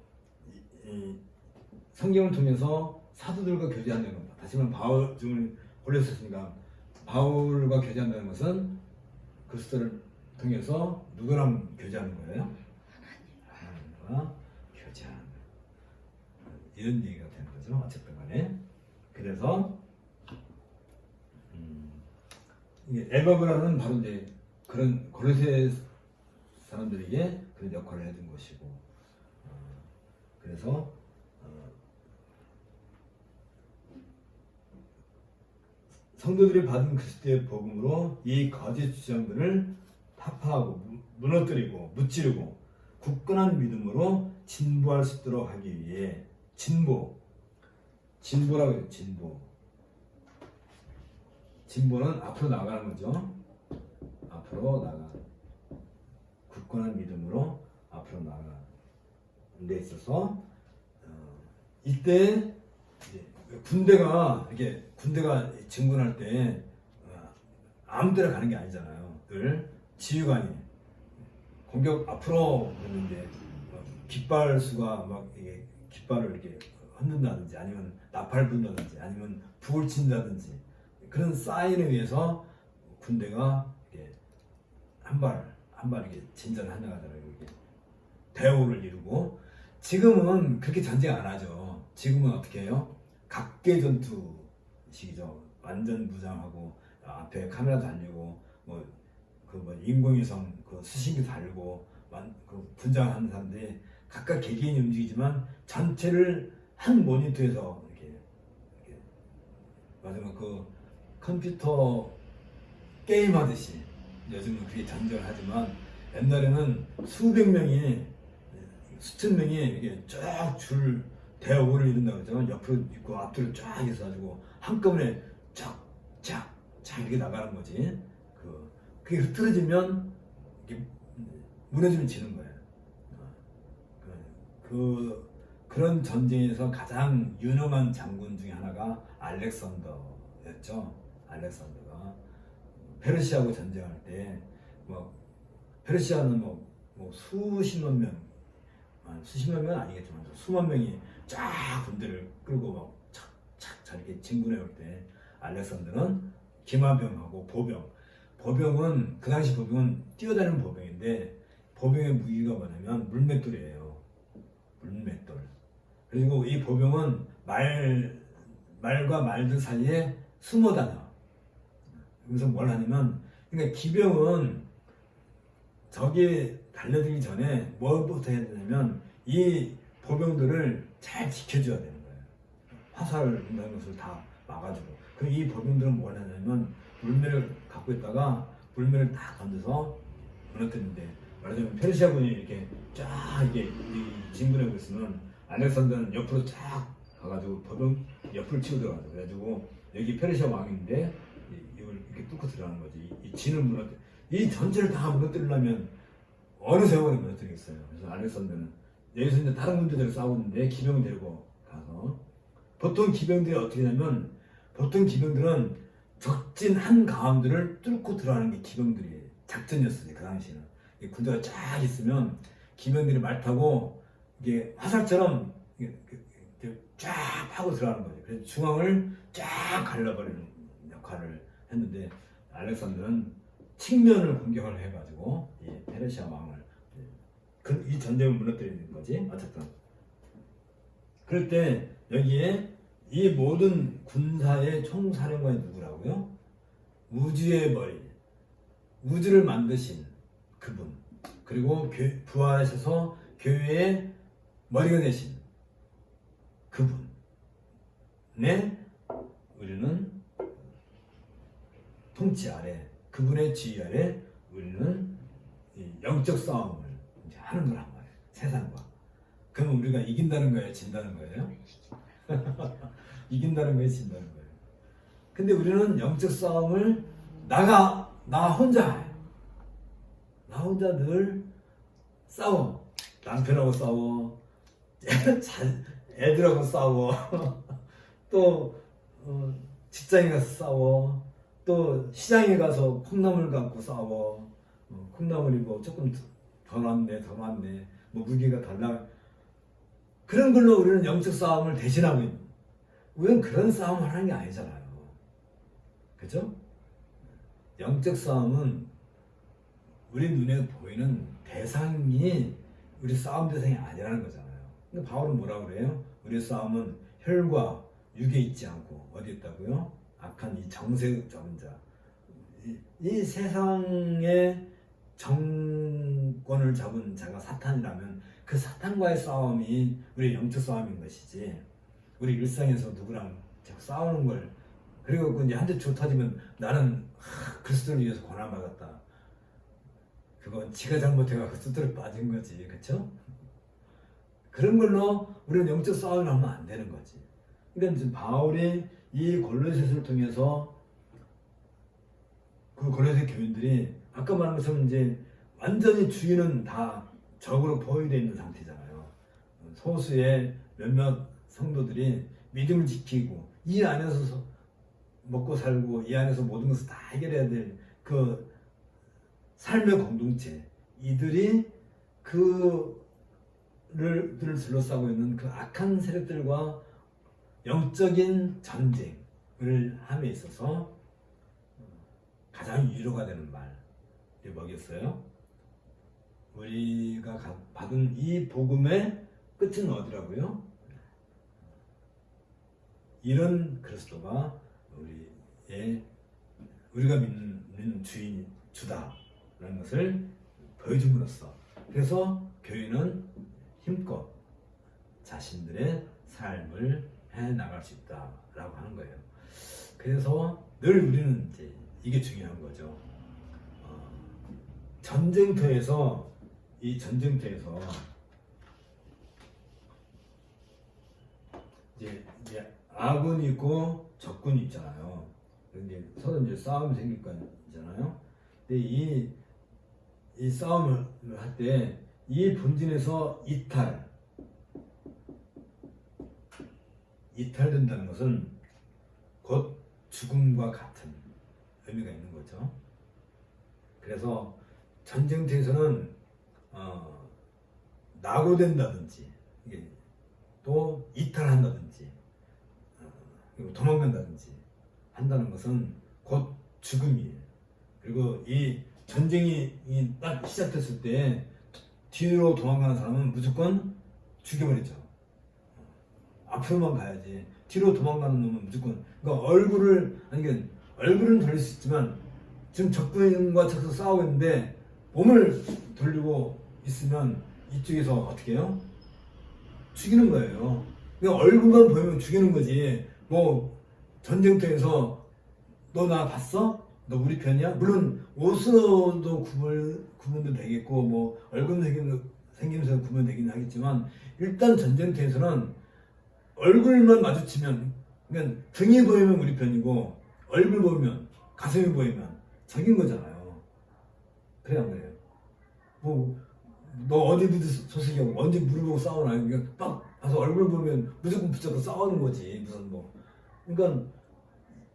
사도들과 교제한다는 겁니다. 다시 말하면 바울, 지금 골로새서니까 바울과 교제한다는 것은 그리스도를 통해서 누구랑 교제하는 거예요? 하나님과 교제하는, 이런 얘기가 되는 거죠. 어쨌든 간에. 그래서 이게 에바브라는 바로 이제 그런 고로새 사람들에게 그런 역할을 해준 것이고, 그래서 성도들이 받은 그리스도의 복음으로 이 거짓 주장들을 타파하고 무너뜨리고 무찌르고 굳건한 믿음으로 진보할 수 있도록 하기 위해, 진보라고 해요. 진보는 앞으로 나가는 거죠. 앞으로 나가 굳건한 믿음으로 앞으로 나가는 데 있어서 이때 이제 군대가 진군할 때 아무 데나 가는 게 아니잖아요. 늘 지휘관이 공격 앞으로 그러는데 깃발 수가 막 이게 깃발을 이렇게 흔든다든지 아니면 나팔 분다든지 아니면 북을 친다든지 그런 사인에 의해서 군대가 이렇게 한 발 이렇게 진전하나가잖아요. 이렇게 대오를 이루고 지금은 그렇게 전쟁 안 하죠. 지금은 어떻게 해요? 각계 전투식이죠. 완전 무장하고 앞에 카메라 달리고 뭐 인공위성 수신기 달고 그 분장하는 사람들이 각각 개개인이 움직이지만 전체를 한 모니터에서 이렇게 마지막 그 컴퓨터 게임 하듯이 요즘은 그게 전쟁을 하지만 옛날에는 수백 명이 수천 명이 이렇게 쫙 줄 대오를 이룬다고 그러죠. 옆으로 있고 앞뒤로 쫙 있어가지고 한꺼번에 쫙 이렇게 나가는 거지. 그게 흐트러지면 이게 무너지면 지는 거예요. 그런 전쟁에서 가장 유능한 장군 중에 하나가 알렉산더였죠. 알렉산더가 페르시아하고 전쟁할 때 페르시아는 수십만 명, 수십만 명은 아니겠지만 수만 명이 쫙 군대를 끌고 착 이렇게 진군해 올 때 알렉산더는 기마병하고 보병은 그 당시 보병은 뛰어다니는 보병인데 보병의 무기가 뭐냐면 물맷돌이에요. 물맷돌. 그리고 이 보병은 말과 말들 사이에 숨어 다녀. 그래서 뭘 하냐면 그러니까 기병은 적이 달려들기 전에 뭐부터 해야 되냐면 이 보병들을 잘 지켜줘야 되는 거예요. 화살 이런 것을 다 막아주고. 그리고 이 보병들은 뭘 하냐면 물매를 갖고 있다가 물매를 다 던져서 무너뜨리는데 말하자면 페르시아군이 이렇게 쫙 이게 진군하고 있으면 알렉산더는 옆으로 쫙 가가지고 보병 옆으로 치고 들어가죠. 그래가지고 여기 페르시아 왕인데 이걸 이렇게 뚫고 들어가는 거지. 이 진을 이 전체를 다 무너뜨리려면 어느 세월에 무너뜨리겠어요. 그래서 알렉산더는 여기서 이제 다른 군대들 싸우는데 기병 데리고 가서 보통 기병들이 어떻게 하냐면 보통 기병들은 적진 한 가운데를 뚫고 들어가는 게 기병들이 작전이었어요. 그 당시에는 군대가 쫙 있으면 기병들이 말 타고 이게 화살처럼 이렇게 쫙 파고 들어가는 거죠. 그래서 중앙을 쫙 갈라버리는 역할을 했는데 알렉산더는 측면을 공격을 해가지고 페르시아 왕을 이 전쟁을 무너뜨리는 거지. 어쨌든 그럴 때 여기에 이 모든 군사의 총사령관이 누구라고요? 우주의 머리, 우주를 만드신 그분, 그리고 부활하셔서 교회의 머리가 되신 그분의 우리는 통치 아래, 그분의 지휘 아래 우리는 영적 싸움을 이제 하는 거란 말이에요. 세상과. 그러면 우리가 이긴다는 거예요? 진다는 거예요? 이긴다는 거예요? 진다는 거예요? 근데 우리는 영적 싸움을 나 혼자 해요. 나 혼자 늘 싸워. 남편하고 싸워. 애들하고 싸워. 또 직장에 가서 싸워. 또 시장에 가서 콩나물 갖고 싸워. 콩나물이 뭐 조금 더 많네 뭐 무게가 달라. 그런 걸로 우리는 영적 싸움을 대신하고 있는. 우리는 그런 싸움을 하는 게 아니잖아요. 그죠? 영적 싸움은 우리 눈에 보이는 대상이 우리 싸움 대상이 아니라는 거잖아요. 근데 바울은 뭐라고 그래요? 우리 싸움은 혈과 육에 있지 않고 어디 있다고요? 악한 이 정세적인 자, 이 세상의 정권을 잡은 자가 사탄이라면 그 사탄과의 싸움이 우리 영적 싸움인 것이지, 우리 일상에서 누구랑 자꾸 싸우는 걸, 그리고 이제 한 대 조 터지면 나는 그리스도를 위해서 고난 받았다. 그건 지가 잘못해가지고 스스로 빠진 거지, 그렇죠? 그런 걸로 우리는 영적 싸움을 하면 안 되는 거지. 그러니까 지금 바울이 이 골로새서를 통해서 그 골로새 교인들이 아까 말한 것처럼 이제 완전히 주인은 다 적으로 포위되어 있는 상태잖아요. 소수의 몇몇 성도들이 믿음을 지키고 이 안에서 먹고 살고 이 안에서 모든 것을 다 해결해야 될 그 삶의 공동체, 이들이 그를 둘러싸고 있는 그 악한 세력들과 영적인 전쟁을 함에 있어서 가장 위로가 되는 말이 뭐겠어요? 우리가 받은 이 복음의 끝은 어디라고요? 이런 그리스도가 우리가 믿는 주다라는 것을 보여줌으로써, 그래서 교회는 힘껏 자신들의 삶을 해 나갈 수 있다라고 하는 거예요. 그래서 늘 우리는 이제 이게 중요한 거죠. 전쟁터에서 이제 아군이 있고 적군이 있잖아요. 근데 서로 이제 싸움이 생길 거 있잖아요. 근데 이 싸움을 할 때 이 본진에서 이탈된다는 것은 곧 죽음과 같은 의미가 있는 거죠. 그래서 전쟁터에서는 낙오된다든지 또 이탈한다든지 도망간다든지 한다는 것은 곧 죽음이에요. 그리고 이 전쟁이 딱 시작됐을 때 뒤로 도망가는 사람은 무조건 죽여버리죠. 앞으로만 가야지. 뒤로 도망가는 놈은 무조건, 그러니까 얼굴은 돌릴 수 있지만 지금 적군과 적서 싸우고 있는데 몸을 돌리고 있으면 이쪽에서 어떻게 해요? 죽이는 거예요. 그러니까 얼굴만 보이면 죽이는 거지. 뭐 전쟁터에서 너 나 봤어? 너 우리 편이야? 물론 옷으로도 구분도 되겠고 뭐 얼굴 생김새가 구분되긴 하겠지만, 일단 전쟁터에서는 얼굴만 마주치면, 그러니까 등이 보이면 우리 편이고 얼굴 보이면, 가슴이 보이면 적인 거잖아요. 그래 안 그래요? 뭐 너 어디 소식이고 언제 물어보고 싸우나? 그러니까 딱 가서 얼굴 보면 무조건 붙잡고 싸우는 거지. 무슨 뭐. 그러니까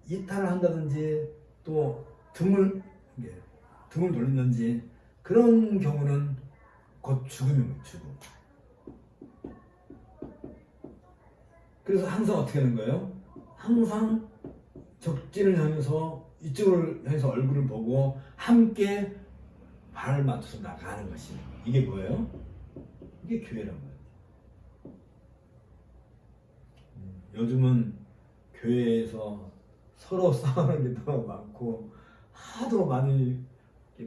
이탈을 한다든지 또 등을 돌린다든지 그런 경우는 곧 죽음입니다. 죽음. 그래서 항상 어떻게 하는 거예요? 항상 적진을 향해서 이쪽을 향해서 얼굴을 보고 함께 발을 맞춰서 나가는 것이, 이게 뭐예요? 이게 교회란 거예요. 요즘은 교회에서 서로 싸우는 게 너무 많고 하도 많이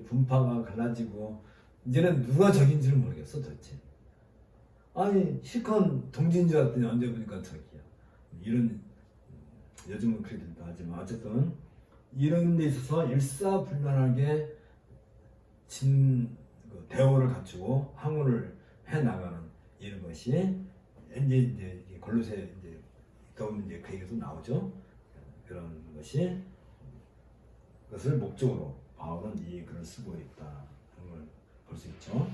분파가 갈라지고 이제는 누가 적인지를 모르겠어 도대체. 아니 실컷 동지인 줄 알았더니 언제 보니까 적이야. 이런, 요즘은 그렇게 된다 하지만 어쨌든 이런 데 있어서 일사불란하게 대오를 갖추고 항우를 해 나가는 이런 것이 이제 골로새 더우면 이제 그 얘기도 나오죠. 그런 것을 목적으로 바울은 이 글을 쓰고 있다는 걸 볼 수 있죠.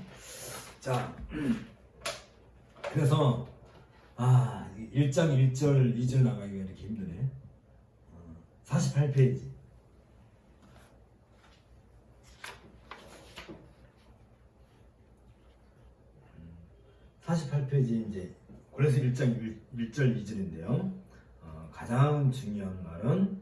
자, 그래서 1장 1절 2절 나가기가 이렇게 힘드네. 48페이지. 48페이지 이제 골로새 1장 1절 2절인데요. 가장 중요한 말은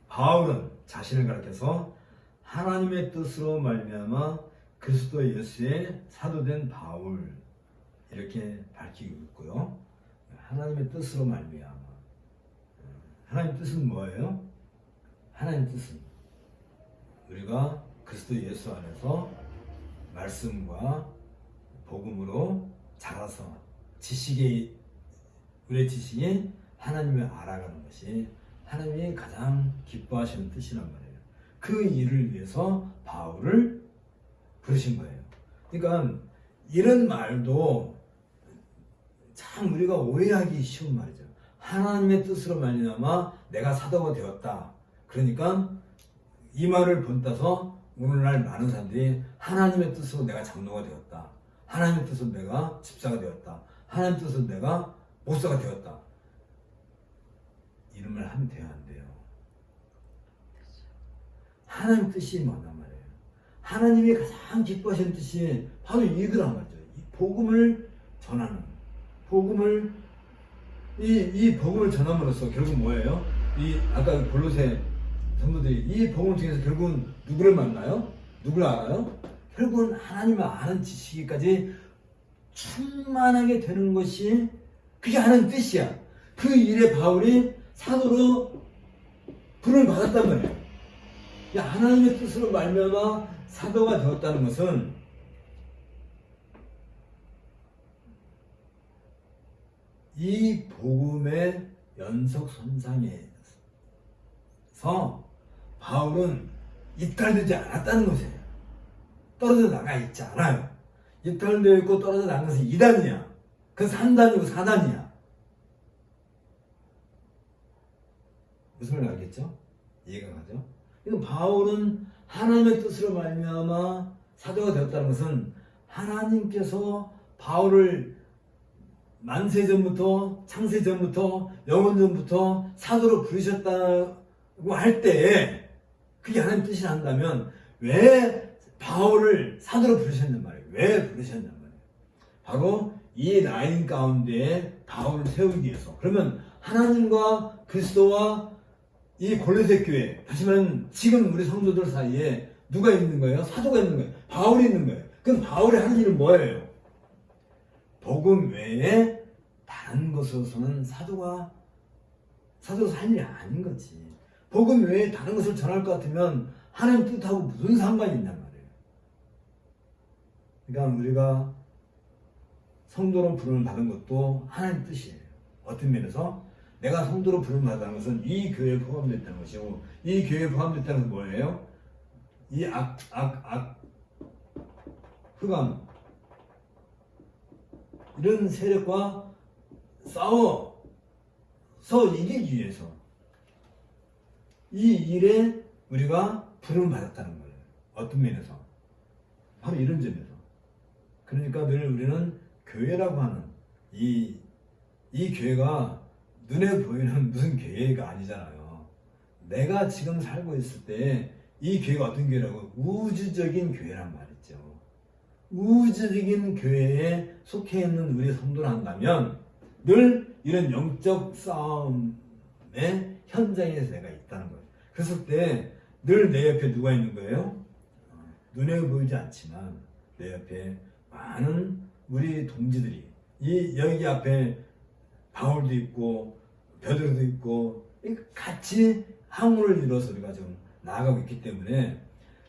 바울은 자신을 가리켜서 하나님의 뜻으로 말미암아 그리스도 예수의 사도된 바울 이렇게 밝히고 있고요. 하나님의 뜻으로 말미암아. 하나님 뜻은 뭐예요? 하나님 뜻은 우리가 그리스도 예수 안에서 말씀과 복음으로 자라서 우리의 지식이 하나님을 알아가는 것이 하나님이 가장 기뻐하시는 뜻이란 말이에요. 그 일을 위해서 바울을 부르신 거예요. 그러니까 이런 말도 참 우리가 오해하기 쉬운 말이죠. 하나님의 뜻으로 말미암아 내가 사도가 되었다. 그러니까 이 말을 본따서 오늘날 많은 사람들이 하나님의 뜻으로 내가 장로가 되었다. 하나님의 뜻으로 내가 집사가 되었다. 하나님의 뜻으로 내가 목사가 되었다. 이런 말 하면 돼요, 안 돼요? 하나님 뜻이 뭐란 말이에요. 하나님이 가장 기뻐하시는 뜻이 바로 이거란 말이죠. 이 복음을 전하는, 복음을 이 복음을 전함으로써 결국 뭐예요? 이 아까 골로새 성도들이 이 복음을 통해서 결국은 누구를 만나요? 누구를 알아요? 결국은 하나님을 아는 지식까지 충만하게 되는 것이 그게 하나님 뜻이야. 그 일에 바울이 사도로 부름을 받았단 말이에요. 하나님의 뜻으로 말미암아 사도가 되었다는 것은 이 복음의 연속선상에서 바울은 이탈되지 않았다는 것이에요. 떨어져 나가 있지 않아요. 이탈되어 있고 떨어져 나간 것은 2단이야. 그래서 3단이고 4단이야. 무슨 말 알겠죠? 이해가 가죠? 그러니까 바울은 하나님의 뜻으로 말미암아 사도가 되었다는 것은 하나님께서 바울을 만세전부터 창세전부터 영원전부터 사도로 부르셨다고 할 때에 그게 하나님 뜻이라 한다면 왜 바울을 사도로 부르셨냔 말이에요. 왜 부르셨냔 말이에요. 바로 이 라인 가운데에 바울을 세우기 위해서. 그러면 하나님과 그리스도와 이 골로새 교회, 다시 말하면 지금 우리 성도들 사이에 누가 있는 거예요? 사도가 있는 거예요. 바울이 있는 거예요. 그럼 바울이 하는 일은 뭐예요? 복음 외에 다른 것으로서는 사도가 할 일이 아닌 거지. 복음 외에 다른 것을 전할 것 같으면 하나님 뜻하고 무슨 상관이 있냔 말이에요. 그러니까 우리가 성도로 부름을 받은 것도 하나님 뜻이에요. 어떤 면에서 내가 성도로 부름을 받았다는 것은 이 교회에 포함됐다는 것이고, 이 교회에 포함됐다는 것은 뭐예요? 이 흑암 이런 세력과 싸워서 이기기 위해서 이 일에 우리가 부름을 받았다는 거예요. 어떤 면에서? 바로 이런 점에서. 그러니까 늘 우리는 교회라고 하는 이 교회가 눈에 보이는 무슨 교회가 아니잖아요. 내가 지금 살고 있을 때 이 교회가 어떤 교회라고? 우주적인 교회란 말이죠. 우주적인 교회에 속해 있는 우리 성도를 한다면 늘 이런 영적 싸움의 현장에서 내가 있다는 거예요. 그랬을 때 늘 내 옆에 누가 있는 거예요? 눈에 보이지 않지만 내 옆에 많은 우리 동지들이, 여기 앞에 바울도 있고 베드로도 있고 같이 항우를 이뤄서 우리가 좀 나아가고 있기 때문에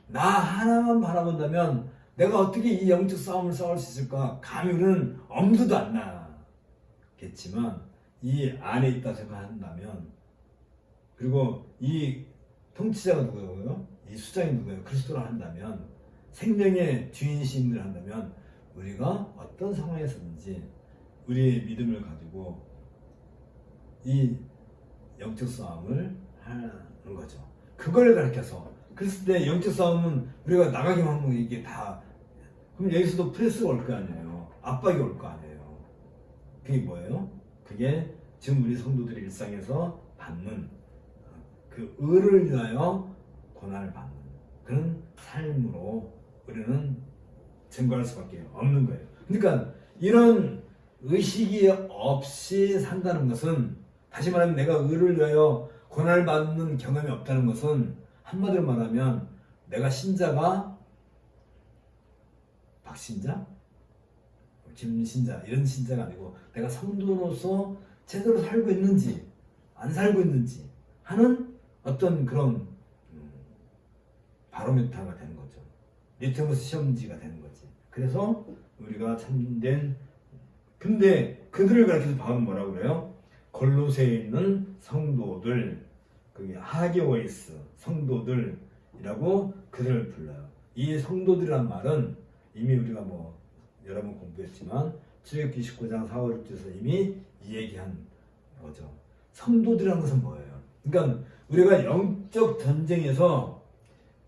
나 하나만 바라본다면 내가 어떻게 이 영적 싸움을 싸울 수 있을까? 감히 우리는 엄두도 안 나겠지만 이 안에 있다 생각한다면, 그리고 이 통치자가 누구예요? 이 수장이 누구예요? 그리스도라 한다면, 생명의 주인이신을 한다면 우리가 어떤 상황에서든지 우리의 믿음을 가지고 이 영적 싸움을 하는 거죠. 그걸 가르쳐서. 그랬을 때 영적 싸움은 우리가 나가기만 하면 이게 다, 그럼 여기서도 프레스가 올 거 아니에요. 압박이 올 거 아니에요. 그게 뭐예요? 그게 지금 우리 성도들이 일상에서 받는 그 의를 위하여 고난을 받는 그런 삶으로 우리는 증거할 수밖에 없는 거예요. 그러니까 이런 의식이 없이 산다는 것은, 다시 말하면 내가 의를 위하여 고난을 받는 경험이 없다는 것은, 한마디로 말하면 내가 신자가 박신자? 김신자 이런 신자가 아니고 내가 성도로서 제대로 살고 있는지 안 살고 있는지 하는 어떤 그런 바로미터가 되는 거죠. 리트머스 시험지가 되는 거지. 그래서 우리가 참된, 근데 그들을 가르쳐서 바울은 뭐라고 그래요? 골로새에 있는 성도들, 그게 하게오이스 성도들이라고 그들을 불러요. 이 성도들이란 말은 이미 우리가 여러 번 공부했지만 출애굽기 19장 4, 5, 6절에서 이미 이 얘기한 거죠. 성도들이란 것은 뭐예요? 그러니까 우리가 영적 전쟁에서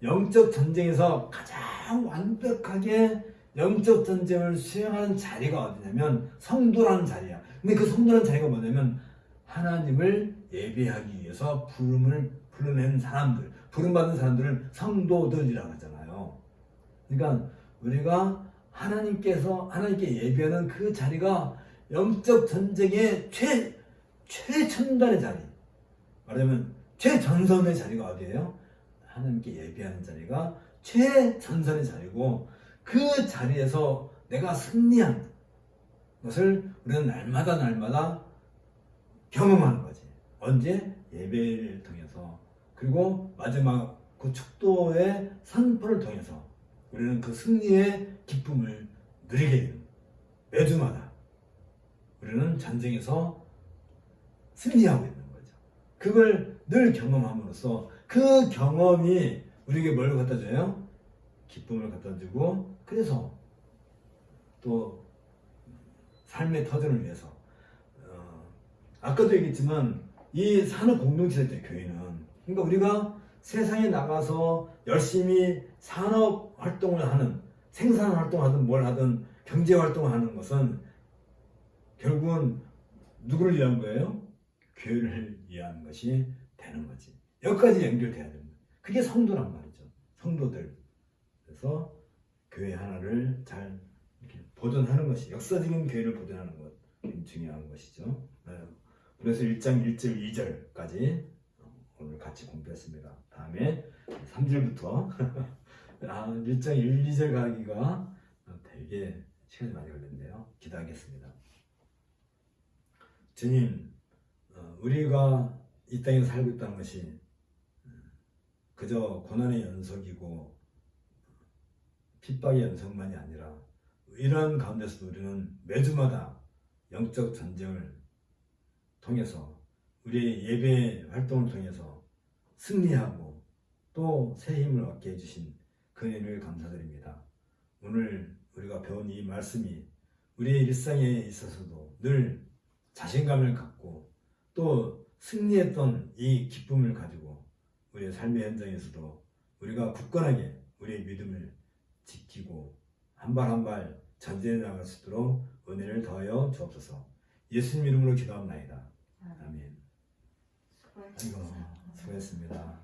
영적 전쟁에서 가장 완벽하게 영적 전쟁을 수행하는 자리가 어디냐면 성도라는 자리야. 근데 그 성도라는 자리가 뭐냐면 하나님을 예배하기 위해서 부름을 불러낸 사람들, 부름받은 사람들을 성도들이라고 하잖아요. 그러니까 우리가 하나님께 예배하는 그 자리가 영적 전쟁의 최첨단의 자리, 말하자면 최전선의 자리가 어디예요? 하나님께 예배하는 자리가 최전선의 자리고, 그 자리에서 내가 승리한 것을 우리는 날마다 경험하는 거지. 언제? 예배를 통해서, 그리고 마지막 그 축도의 선포를 통해서 우리는 그 승리의 기쁨을 누리게 되는, 매주마다 우리는 전쟁에서 승리하고 있는 거죠. 그걸 늘 경험함으로써 그 경험이 우리에게 뭘 갖다 줘요? 기쁨을 갖다 주고, 그래서 또 삶의 터전을 위해서 아까도 얘기했지만 이 산업 공동체죠, 교회는. 그러니까 우리가 세상에 나가서 열심히 산업 활동을 하는, 생산 활동하든 뭘 하든 경제 활동을 하는 것은 결국은 누구를 위한 거예요? 교회를 위한 것이 되는 거지. 여기까지 연결돼야 됩니다. 그게 성도란 말이죠. 성도들. 그래서 교회 하나를 잘 이렇게 보존하는 것이, 역사적인 교회를 보존하는 것, 중요한 것이죠. 그래서 1장 1절 2절까지 오늘 같이 공부했습니다. 다음에 3절부터 1장 1, 2절 가기가 되게 시간이 많이 걸렸네요. 기도하겠습니다. 주님, 우리가 이 땅에 살고 있다는 것이 그저 고난의 연속이고 핍박의 연속만이 아니라, 이러한 가운데서도 우리는 매주마다 영적 전쟁을 통해서, 우리의 예배 활동을 통해서 승리하고 또 새 힘을 얻게 해주신 그 은혜를 감사드립니다. 오늘 우리가 배운 이 말씀이 우리의 일상에 있어서도 늘 자신감을 갖고 또 승리했던 이 기쁨을 가지고 우리의 삶의 현장에서도 우리가 굳건하게 우리의 믿음을 지키고 한 발 한 발 전진해 나갈 수 있도록 은혜를 더하여 주옵소서. 예수님 이름으로 기도합나이다. 아멘. 수고했습니다.